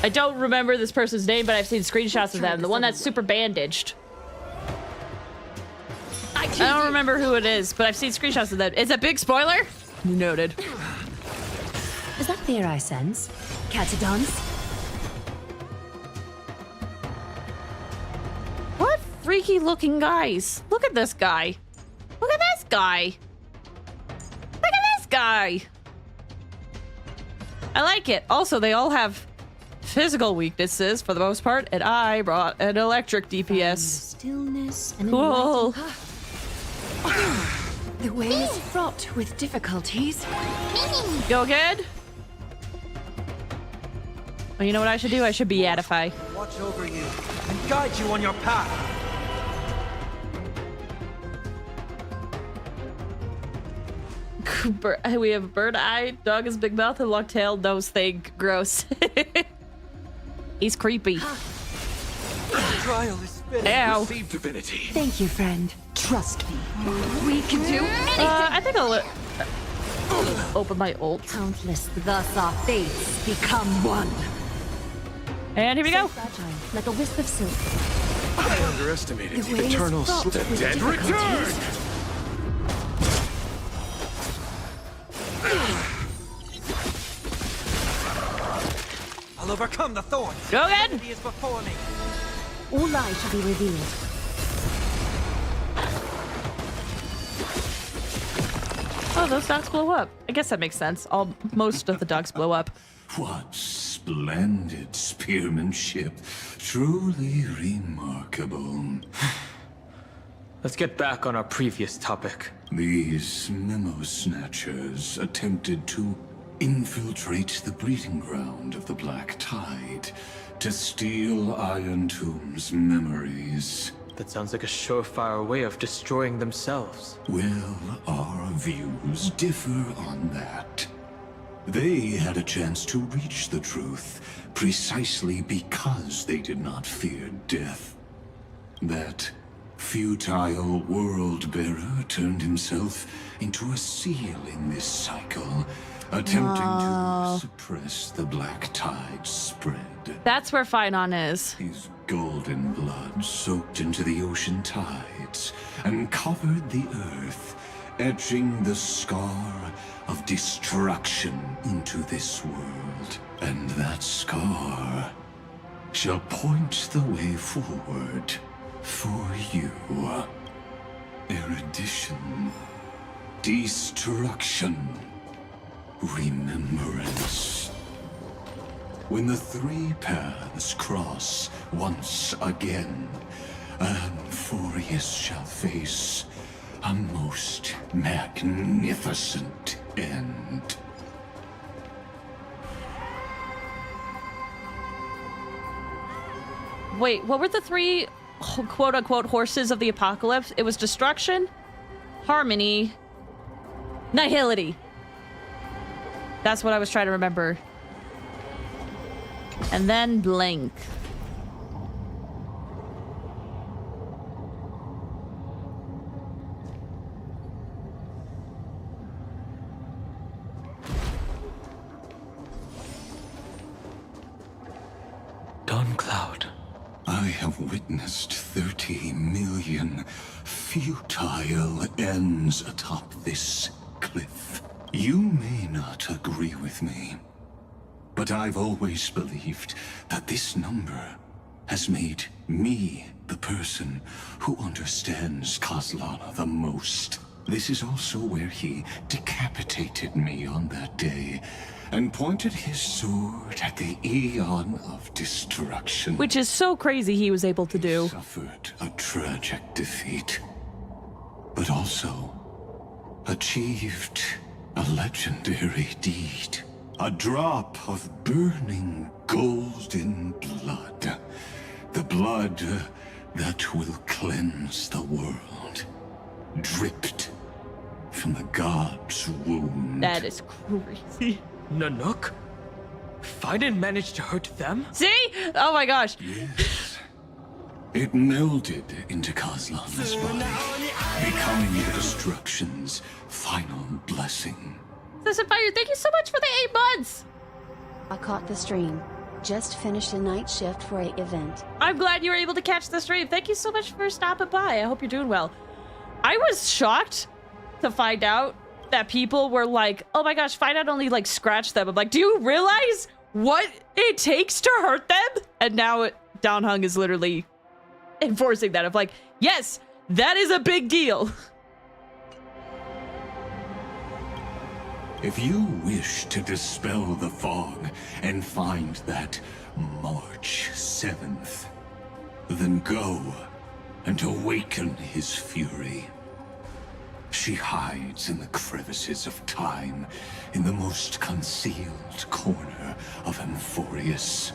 I don't remember this person's name, but I've seen screenshots of them. The one that's super bandaged. I don't remember who it is, but I've seen screenshots of them. It's a big spoiler? Noted. Is that fear I sense? Catadons? What freaky looking guys? Look at this guy. Look at this guy. Look at this guy. I like it. Also, they all have physical weaknesses for the most part, and I brought an electric DPS. Stillness and cool. The way is fraught with difficulties. Go good? Well, you know what I should do? I should beatify. Watch over you and guide you on your path. We have bird eye, dog is big mouth, and long tail, nose thing. Gross. He's creepy. Trial is finished. Ow. Receive divinity. Thank you, friend. Trust me. We can do anything. I think I'll open my ult. Countless, thus our fates become one. And here we go. Fragile, like a wisp of silk. I underestimated The the way is eternal fraught the with dead difficulties. return. I'll overcome the thorns. Go again. Divinity is before me. All lies shall be revealed. Oh, those dogs blow up. I guess that makes sense. Most of the dogs blow up. What splendid spearmanship. Truly remarkable. Let's get back on our previous topic. These memo snatchers attempted to infiltrate the breeding ground of the Black Tide to steal Iron Tomb's memories. That sounds like a surefire way of destroying themselves. Well, our views differ on that. They had a chance to reach the truth precisely because they did not fear death. That futile world-bearer turned himself into a seal in this cycle, attempting to suppress the black tide spread. That's where Finon is. His golden blood soaked into the ocean tides and covered the earth, etching the scar of destruction into this world. And that scar shall point the way forward for you. Erudition, destruction, remembrance. When the three paths cross once again, Amphorius shall face a most magnificent end. Wait, what were the three quote-unquote horses of the apocalypse? It was destruction, harmony, nihility. That's what I was trying to remember. And then blank. Dawncloud. I have witnessed 30 million futile ends atop this cliff. You may not agree with me, but I've always believed that this number has made me the person who understands Kozlana the most. This is also where he decapitated me on that day and pointed his sword at the Eon of Destruction. Which is so crazy he was able to do. He suffered a tragic defeat, but also achieved a legendary deed. A drop of burning golden blood. The blood that will cleanse the world. Dripped from the god's wound. That is crazy. Nanook? Finan managed to hurt them? See? Oh my gosh. Yes. It melded into Kozlana's body, becoming the destruction's final blessing. FlazeFires, thank you so much for the 8 months. I caught the stream. Just finished a night shift for an event. I'm glad you were able to catch the stream. Thank you so much for stopping by. I hope you're doing well. I was shocked to find out that people were like, oh my gosh, Finan only like scratched them. I'm like, do you realize what it takes to hurt them? And now Downhung is literally enforcing that. I'm like, yes, that is a big deal. If you wish to dispel the fog and find that March 7th, then go and awaken his fury. She hides in the crevices of time, in the most concealed corner of Amphorius.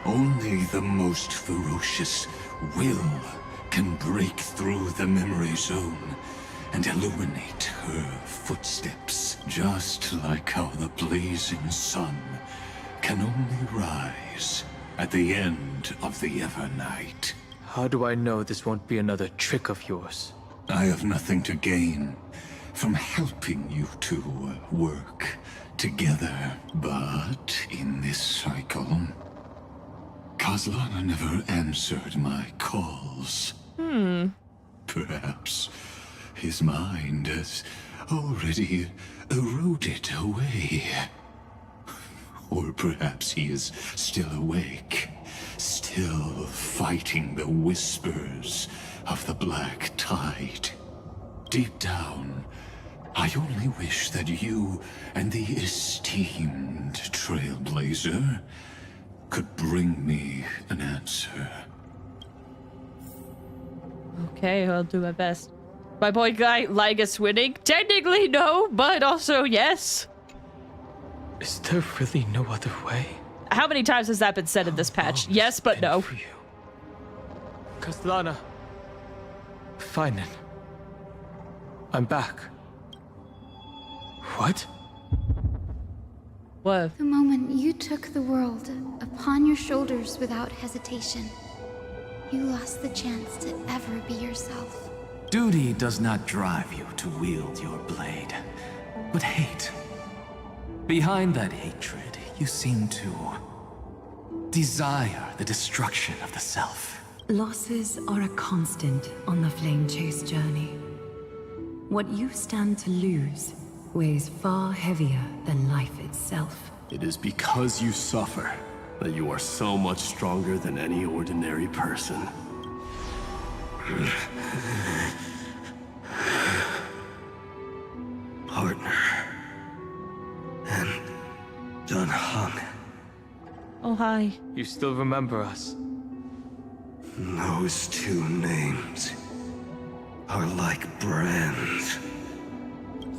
Only the most ferocious will can break through the memory zone and illuminate her footsteps, just like how the blazing sun can only rise at the end of the Evernight. How do I know this won't be another trick of yours? I have nothing to gain from helping you two work together, but in this cycle, Kozlana never answered my calls. Perhaps his mind has already eroded away. Or perhaps he is still awake, still fighting the whispers of the black tide. Deep down, I only wish that you and the esteemed Trailblazer could bring me an answer. Okay, I'll do my best. My boy guy, Ligus winning? Technically no, but also yes. Is there really no other way? How many times has that been said in this patch? Yes, but no. Kozlana. Finan. I'm back. What? What? The moment you took the world upon your shoulders without hesitation, you lost the chance to ever be yourself. Duty does not drive you to wield your blade, but hate. Behind that hatred, you seem to desire the destruction of the self. Losses are a constant on the Flame Chase journey. What you stand to lose weighs far heavier than life itself. It is because you suffer that you are so much stronger than any ordinary person. Partner. And Dun Hung. Oh, hi. You still remember us? Those two names are like brands.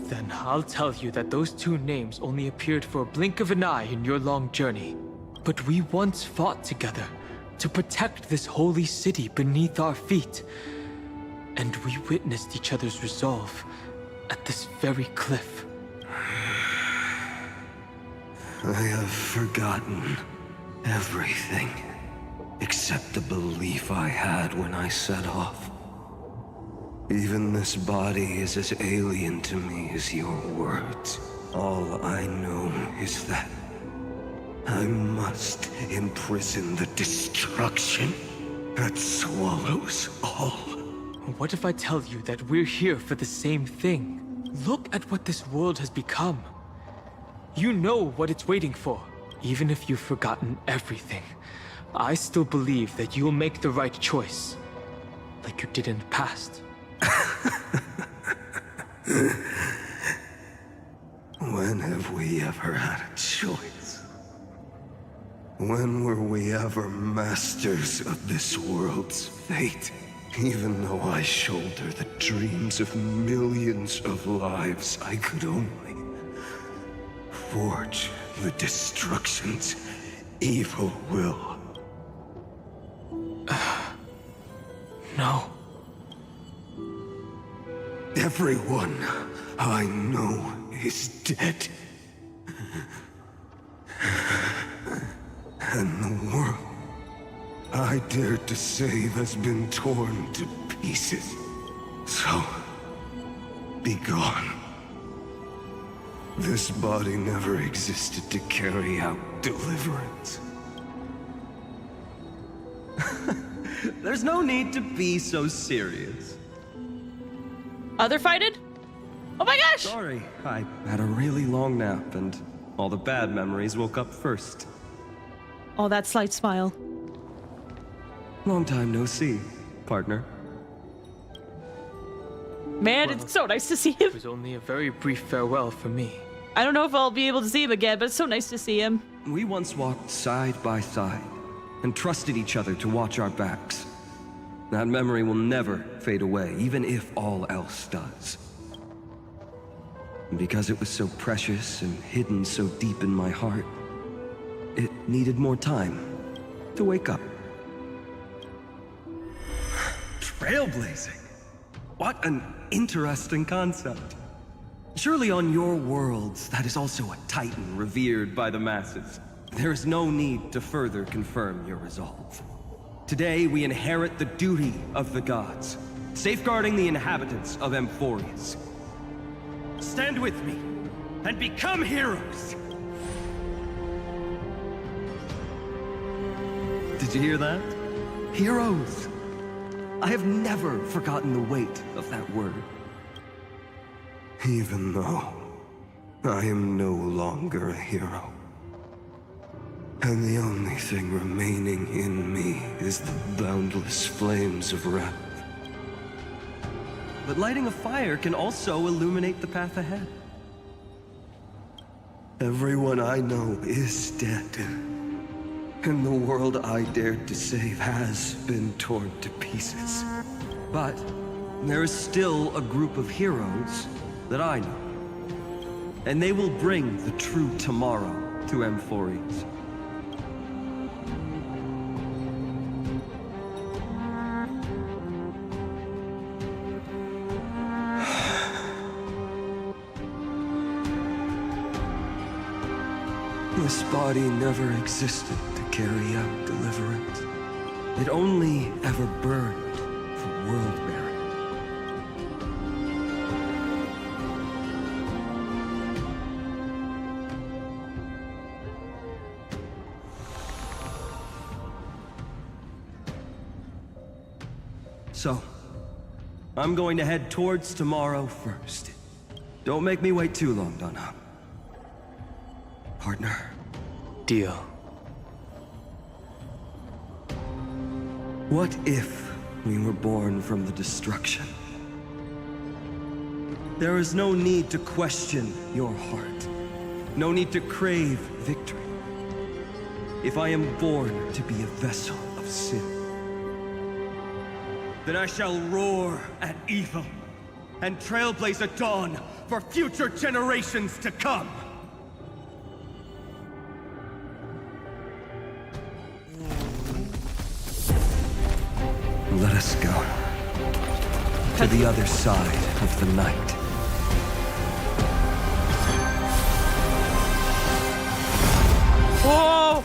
Then I'll tell you that those two names only appeared for a blink of an eye in your long journey. But we once fought together to protect this holy city beneath our feet. And we witnessed each other's resolve at this very cliff. I have forgotten everything except the belief I had when I set off. Even this body is as alien to me as your words. All I know is that I must imprison the destruction that swallows all. What if I tell you that we're here for the same thing? Look at what this world has become. You know what it's waiting for. Even if you've forgotten everything, I still believe that you'll make the right choice. Like you did in the past. When have we ever had a choice? When were we ever masters of this world's fate? Even though I shoulder the dreams of millions of lives, I could only forge the destruction's evil will. No. Everyone I know is dead. And the world I dared to save has been torn to pieces. So, be gone. This body never existed to carry out deliverance. There's no need to be so serious. Other fighted? Oh my gosh! Sorry, I had a really long nap and all the bad memories woke up first. Oh, that slight smile. Long time no see, partner. Man, it's so nice to see him. It was only a very brief farewell for me. I don't know if I'll be able to see him again, but it's so nice to see him. We once walked side by side and trusted each other to watch our backs. That memory will never fade away, even if all else does. And because it was so precious and hidden so deep in my heart, it needed more time to wake up. Trailblazing? What an interesting concept. Surely on your worlds, that is also a titan revered by the masses. There is no need to further confirm your resolve. Today, we inherit the duty of the gods, safeguarding the inhabitants of Amphorius. Stand with me, and become heroes! Did you hear that? Heroes! I have never forgotten the weight of that word. Even though I am no longer a hero. And the only thing remaining in me is the boundless flames of wrath. But lighting a fire can also illuminate the path ahead. Everyone I know is dead. And the world I dared to save has been torn to pieces. But there is still a group of heroes that I know. And they will bring the true tomorrow to Amphorius. This body never existed to carry out deliverance. It only ever burned for world-bearing. So, I'm going to head towards tomorrow first. Don't make me wait too long, Donna. Partner. Deal. What if we were born from the destruction? There is no need to question your heart. No need to crave victory. If I am born to be a vessel of sin, then I shall roar at evil and trailblaze a dawn for future generations to come. Let us go to the other side of the night. Whoa!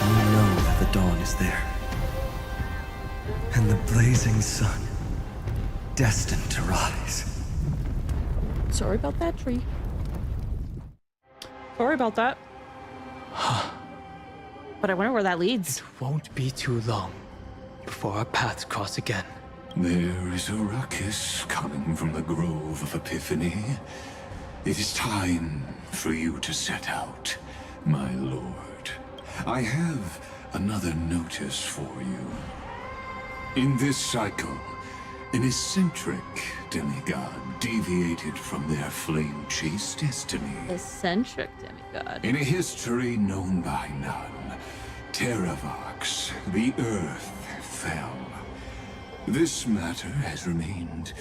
You know that the dawn is there, and the blazing sun destined to rise. Sorry about that, tree. Sorry about that. But I wonder where that leads. It won't be too long before our paths cross again. There is a ruckus coming from the Grove of Epiphany. It is time for you to set out, my lord. I have another notice for you. In this cycle, an eccentric demigod deviated from their flame-chased destiny. Eccentric demigod. In a history known by none, Terravox, the earth fell. This matter has remained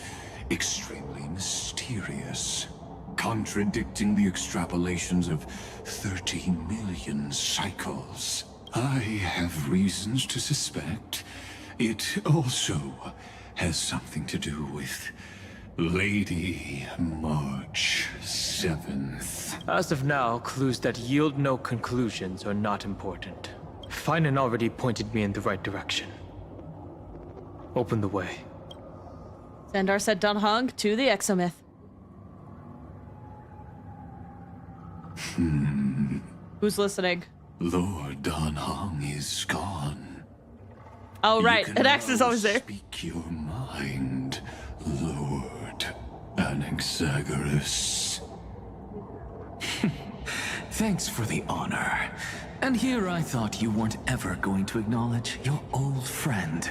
extremely mysterious, contradicting the extrapolations of 13 million cycles. I have reasons to suspect it also has something to do with Lady March 7th. As of now, clues that yield no conclusions are not important. Finan already pointed me in the right direction. Open the way. Sandar said Dunhung to the Exomyth. Who's listening? Lord Dunhung is gone. Oh, right. An X is always there. Speak your mind, Lord Anaxagoras. Thanks for the honor. And here I thought you weren't ever going to acknowledge your old friend.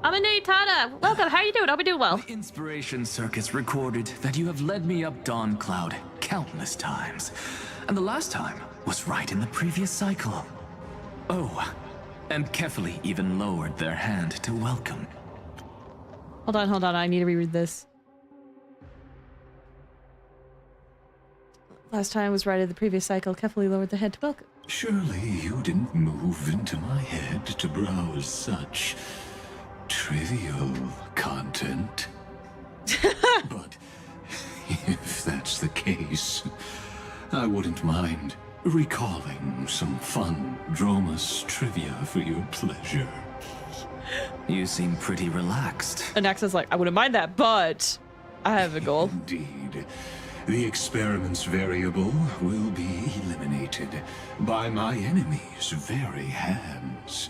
I'm a Tana. Welcome. How are you doing? I'll be doing well. The Inspiration Circus recorded that you have led me up Dawn Cloud countless times. And the last time was right in the previous cycle. Oh, and Kefali even lowered their hand to welcome. Hold on. I need to reread this. Last time was right in the previous cycle. Kefali lowered the head to welcome. Surely you didn't move into my head to browse such trivial content. But if that's the case, I wouldn't mind recalling some fun Dromus trivia for your pleasure. You seem pretty relaxed. And X is like, I wouldn't mind that, but I have a goal. Indeed. The experiment's variable will be eliminated by my enemy's very hands.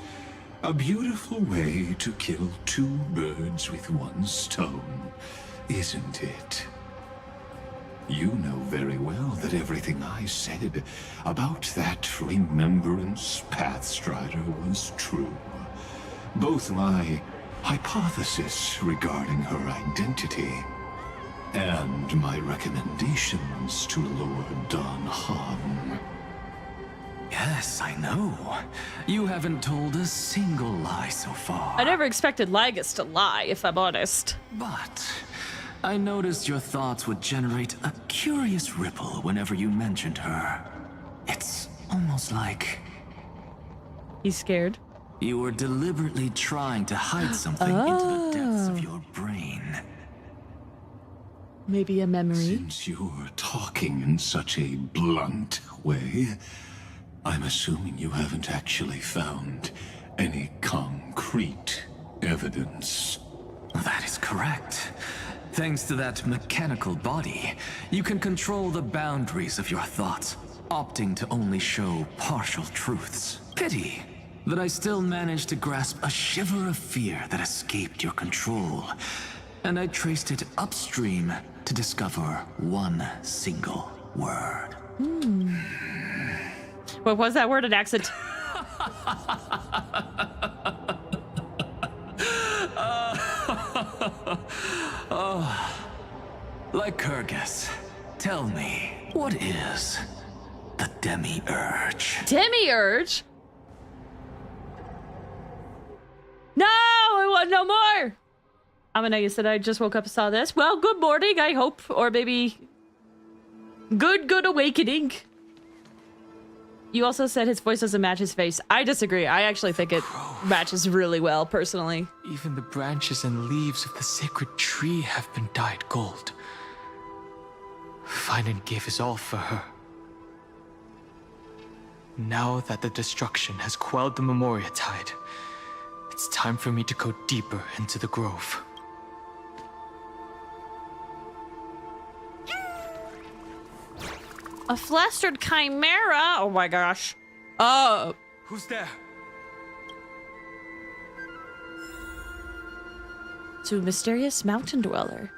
A beautiful way to kill two birds with one stone, isn't it? You know very well that everything I said about that Remembrance Pathstrider was true. Both my hypothesis regarding her identity and my recommendations to Lord Dunhung. Yes, I know. You haven't told a single lie so far. I never expected Lagus to lie, if I'm honest. But I noticed your thoughts would generate a curious ripple whenever you mentioned her. It's almost like... He's scared. You were deliberately trying to hide something into the depths of your brain. Maybe a memory. Since you're talking in such a blunt way, I'm assuming you haven't actually found any concrete evidence. That is correct. Thanks to that mechanical body, you can control the boundaries of your thoughts, opting to only show partial truths. Pity that I still managed to grasp a shiver of fear that escaped your control, and I traced it upstream to discover one single word. What was that word? An accent? Lycurgus, tell me, what is the demiurge? Demiurge? No, I want no more. Amina, you said I just woke up and saw this. Well, good morning, I hope. Or maybe good awakening. You also said his voice doesn't match his face. I disagree. I actually think it matches really well, personally. Even the branches and leaves of the sacred tree have been dyed gold. Finan gave his all for her. Now that the destruction has quelled the Memoria tide, it's time for me to go deeper into the grove. A flustered chimera? Oh my gosh. Who's there? To mysterious mountain dweller.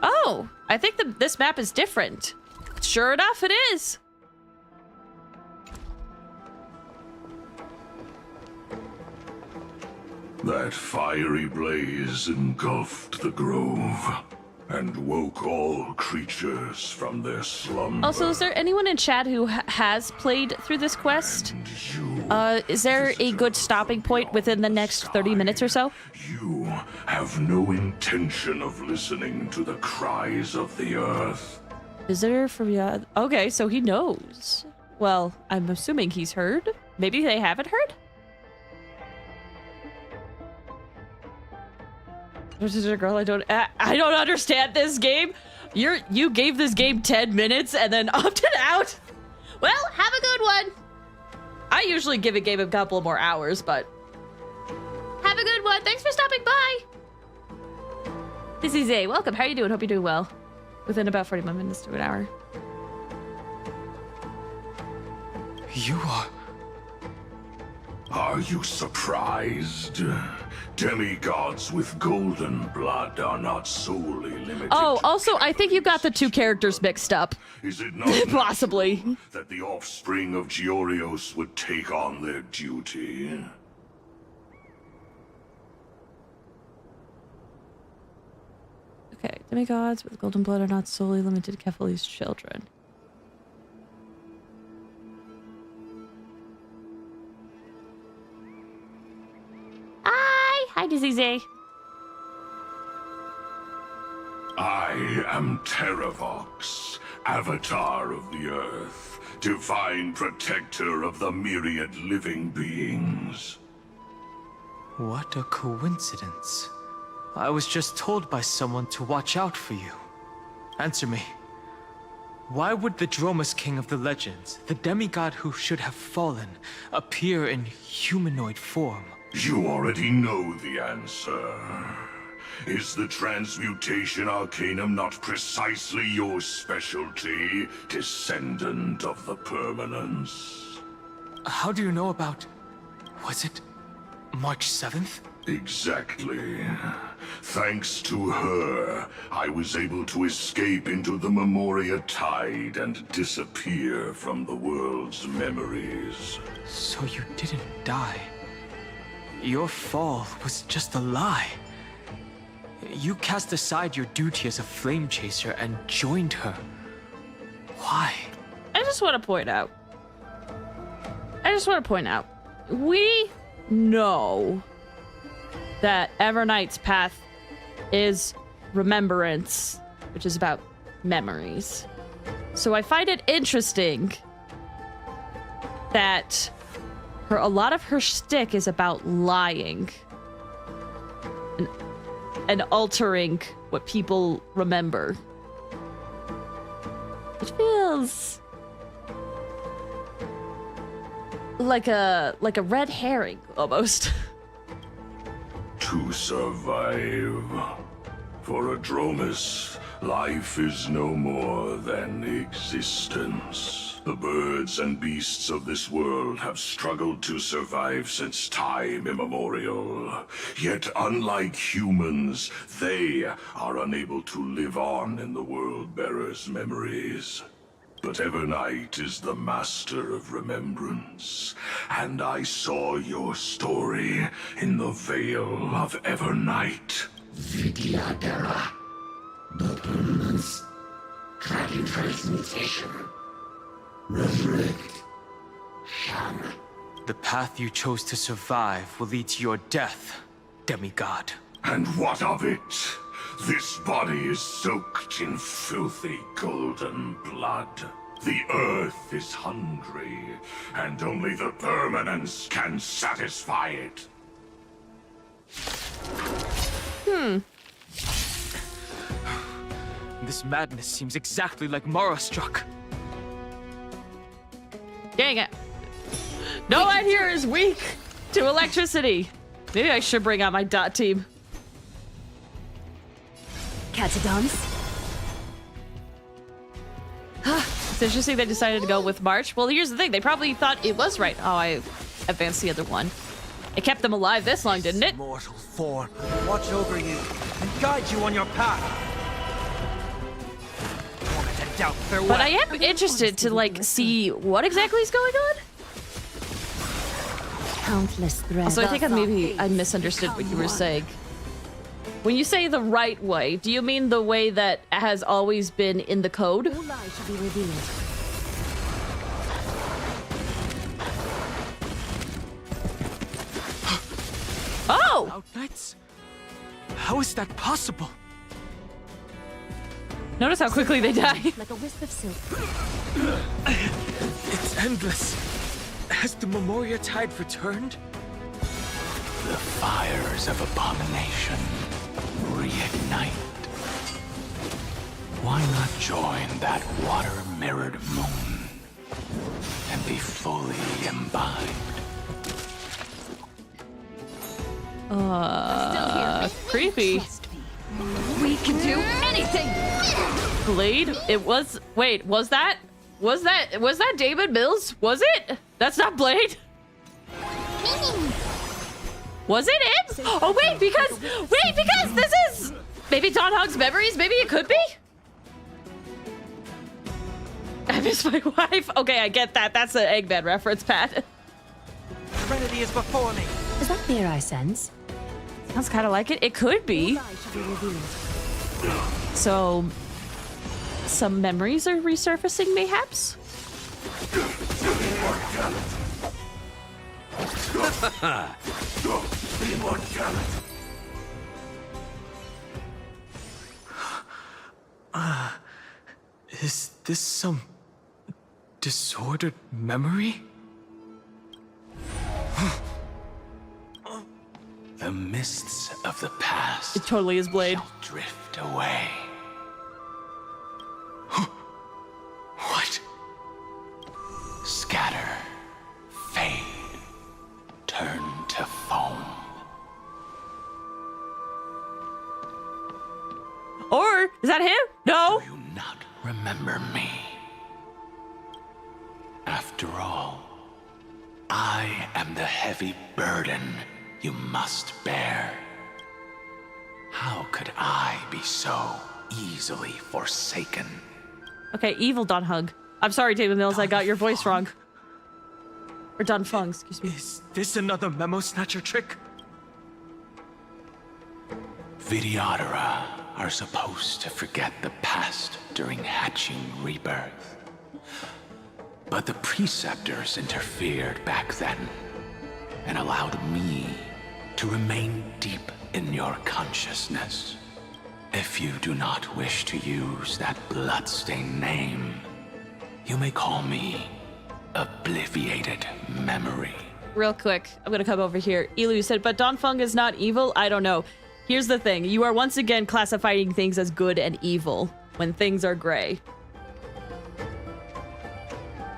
Oh, I think this map is different. Sure enough, it is. That fiery blaze engulfed the grove and woke all creatures from their slumber. Also, is there anyone in chat who has played through this quest? Is there a good stopping point within the next 30 minutes or so? You have no intention of listening to the cries of the earth. Visitor from okay, so he knows. Well, I'm assuming he's heard. Maybe they haven't heard? Girl, I don't understand this game. You gave this game 10 minutes and then opted out. Well, have a good one. I usually give a game a couple more hours, but have a good one. Thanks for stopping by. This is A. Welcome. How are you doing? Hope you're doing well. Within about 45 minutes to an hour. You are... Are you surprised? Demigods with golden blood are not solely limited. Oh, also, I think you got the two characters mixed up. Is it not possibly that the offspring of Georios would take on their duty? Okay, demigods with golden blood are not solely limited to Kefali's children. Hi, Disease. I am Terravox, Avatar of the Earth, divine protector of the myriad living beings. What a coincidence. I was just told by someone to watch out for you. Answer me. Why would the Dromus King of the Legends, the demigod who should have fallen, appear in humanoid form? You already know the answer. Is the transmutation arcanum not precisely your specialty, descendant of the permanence? How do you know about... was it March 7th? Exactly. Thanks to her, I was able to escape into the Memoria tide and disappear from the world's memories. So you didn't die. Your fall was just a lie. You cast aside your duty as a flame chaser and joined her. Why? I just want to point out. We know that Evernight's path is remembrance, which is about memories. So I find it interesting that a lot of her shtick is about lying and altering what people remember. It feels like a red herring almost. To survive. For a Dromus, life is no more than existence. The birds and beasts of this world have struggled to survive since time immemorial. Yet unlike humans, they are unable to live on in the World-Bearer's memories. But Evernight is the master of remembrance, and I saw your story in the Veil of Evernight. Vidyadhara. The permanence. Tracking transmutation. Resurrect. Sham. The path you chose to survive will lead to your death, demigod. And what of it? This body is soaked in filthy golden blood. The earth is hungry, and only the permanence can satisfy it. This madness seems exactly like Mara struck. Dang it. No one here is weak to electricity. Maybe I should bring out my dot team. Catadons? It's interesting they decided to go with March. Well, here's the thing. They probably thought it was right. Oh, I advanced the other one. It kept them alive this long, didn't it? Mortal form, watch over you and guide you on your path. Tormented doubt, farewell. But I am interested to, like, see what exactly is going on. Countless threads. Also, I think I misunderstood what you were saying. When you say the right way, do you mean the way that has always been in the code? All lies should be revealed. Oh! Outnights? How is that possible? Notice how quickly they die. Like a wisp of silk. It's endless. Has the Memoria Tide returned? The fires of abomination reignite. Why not join that water-mirrored moon and be fully imbibed? Creepy. We can do anything! Blade? It was. Wait, was that David Mills? Was it? That's not Blade. Was it him? Oh wait, because this is maybe Don Hog's memories. Maybe it could be. I miss my wife. Okay, I get that. That's an Eggman reference, Pat. Trinity is before me. Is that fear I sense? Sounds kind of like it. It could be. All lies should be revealed. So, some memories are resurfacing, mayhaps? Is this some disordered memory? The mists of the past It totally is Blade. shall drift away. What? Scatter, fade, turn to foam. Or is that him? No. Do you not remember me? After all, I am the heavy burden you must bear. How could I be so easily forsaken? Okay, evil Don Hug. I'm sorry, David Mills. I got your voice wrong. Or Don Fung, excuse me. Is this another memo snatcher trick? Vidyadhara are supposed to forget the past during hatching rebirth. But the preceptors interfered back then and allowed me to remain deep in your consciousness. If you do not wish to use that bloodstained name, you may call me Obliviated Memory. real quick. I'm gonna come over here. Elu said, but Donfeng is not evil? I don't know. Here's the thing. You are once again classifying things as good and evil when things are gray.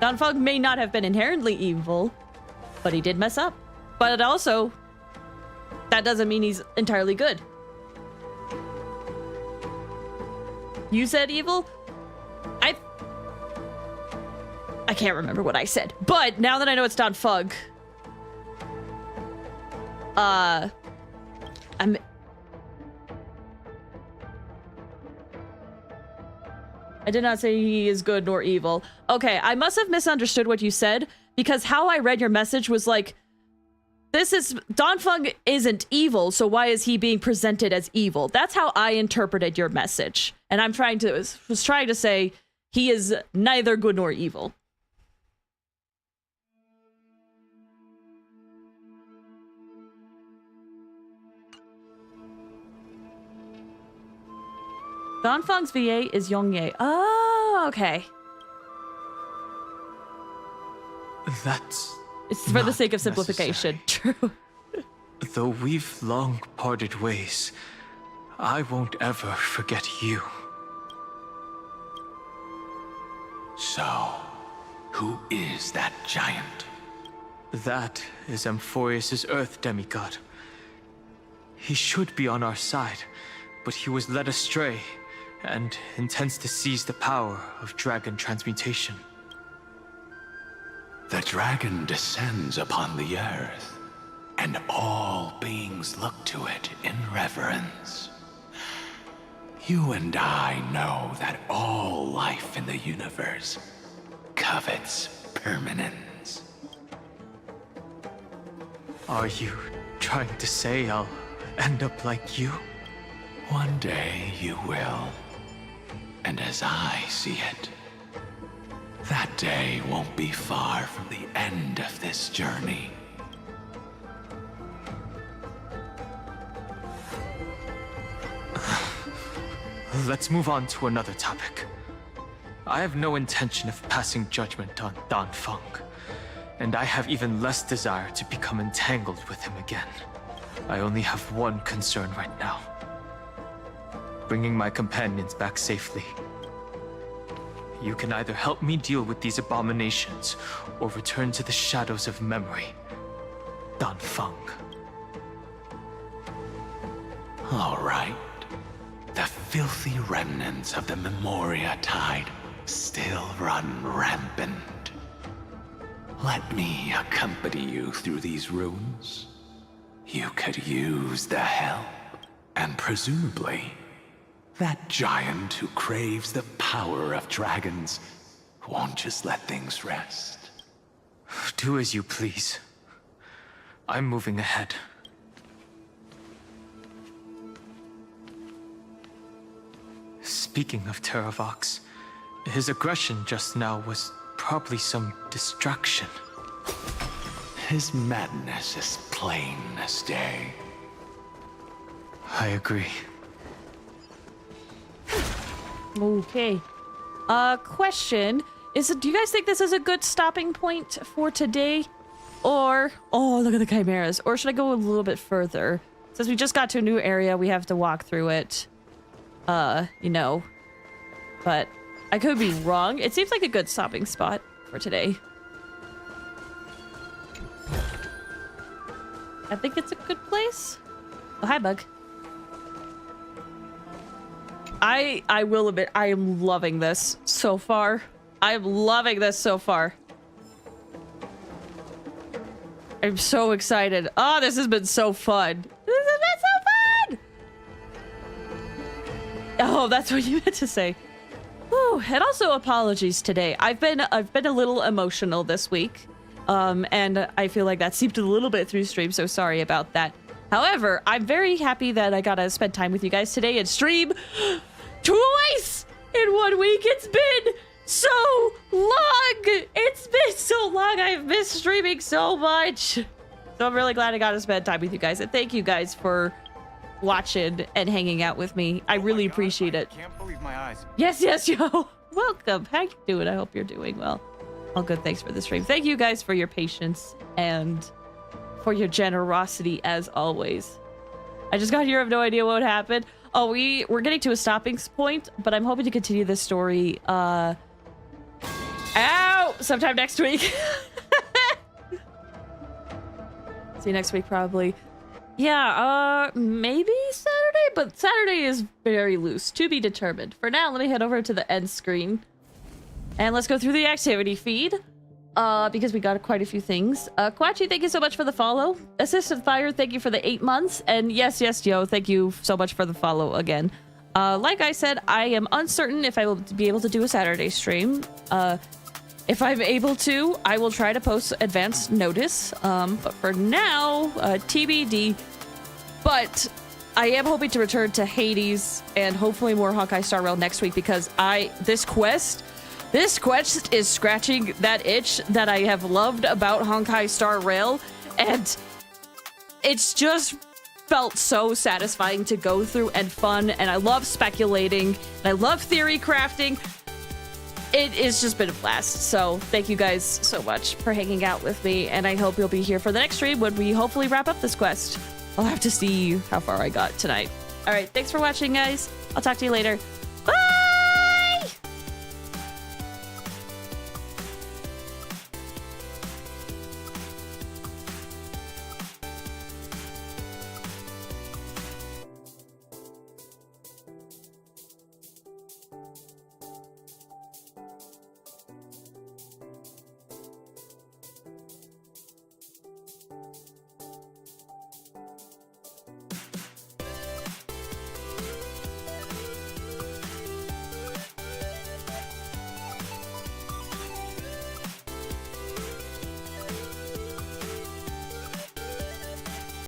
Donfeng may not have been inherently evil, but he did mess up. But also, that doesn't mean he's entirely good. You said evil? I can't remember what I said. But now that I know it's Donfeng, I did not say he is good nor evil. Okay, I must have misunderstood what you said, because how I read your message was like, Donfeng isn't evil, so why is he being presented as evil? That's how I interpreted your message. And was trying to say he is neither good nor evil. Donfeng's VA is Yongye. Oh, okay. It's for the sake of simplification. True. Though we've long parted ways, I won't ever forget you. So, who is that giant? That is Amphorius' Earth demigod. He should be on our side, but he was led astray and intends to seize the power of dragon transmutation. The dragon descends upon the earth, and all beings look to it in reverence. You and I know that all life in the universe covets permanence. Are you trying to say I'll end up like you? One day you will. And as I see it, that day won't be far from the end of this journey. Let's move on to another topic. I have no intention of passing judgment on Donfeng, and I have even less desire to become entangled with him again. I only have one concern right now: bringing my companions back safely. You can either help me deal with these abominations, or return to the shadows of memory. Donfeng. All right. The filthy remnants of the Memoria Tide still run rampant. Let me accompany you through these ruins. You could use the help, and presumably, that giant who craves the power of dragons won't just let things rest. Do as you please. I'm moving ahead. Speaking of Terravox, his aggression just now was probably some distraction. His madness is plain as day. I agree. Okay. Question. Do you guys think this is a good stopping point for today? Or, oh, look at the chimeras. Or should I go a little bit further? Since we just got to a new area, we have to walk through it. You know. But I could be wrong. It seems like a good stopping spot for today. I think it's a good place. Oh, hi, Bug. I will admit, I am loving this so far. I'm loving this so far. I'm so excited. Oh, this has been so fun. This has been so fun! Oh, that's what you meant to say. Whew, and also apologies today. I've been a little emotional this week. And I feel like that seeped a little bit through stream, so sorry about that. However, I'm very happy that I got to spend time with you guys today and stream twice in 1 week. It's been so long. It's been so long. I've missed streaming so much. So I'm really glad I got to spend time with you guys. And thank you guys for watching and hanging out with me. I really appreciate it. I can't believe my eyes. Yes, yo. Welcome. How you doing? I hope you're doing well. All good. Thanks for the stream. Thank you guys for your patience and for your generosity as always. I just got here, I have no idea what happened. Oh, we're getting to a stopping point, but I'm hoping to continue this story sometime next week. See you next week, probably. Yeah, maybe Saturday, but Saturday is very loose, to be determined. For now, let me head over to the end screen and let's go through the activity feed, because we got quite a few things. Quachi, thank you so much for the follow. Assistant Fire, thank you for the 8 months. And yes, Yo, thank you so much for the follow again. Like I said, I am uncertain if I will be able to do a Saturday stream. If I'm able to, I will try to post advance notice. But for now, TBD. But I am hoping to return to Hades and hopefully more Honkai Star Rail next week, because this quest is scratching that itch that I have loved about Honkai Star Rail, and it's just felt so satisfying to go through and fun, and I love speculating, and I love theory crafting. It's just been a blast. So thank you guys so much for hanging out with me, and I hope you'll be here for the next stream when we hopefully wrap up this quest. I'll have to see how far I got tonight. All right, thanks for watching, guys. I'll talk to you later.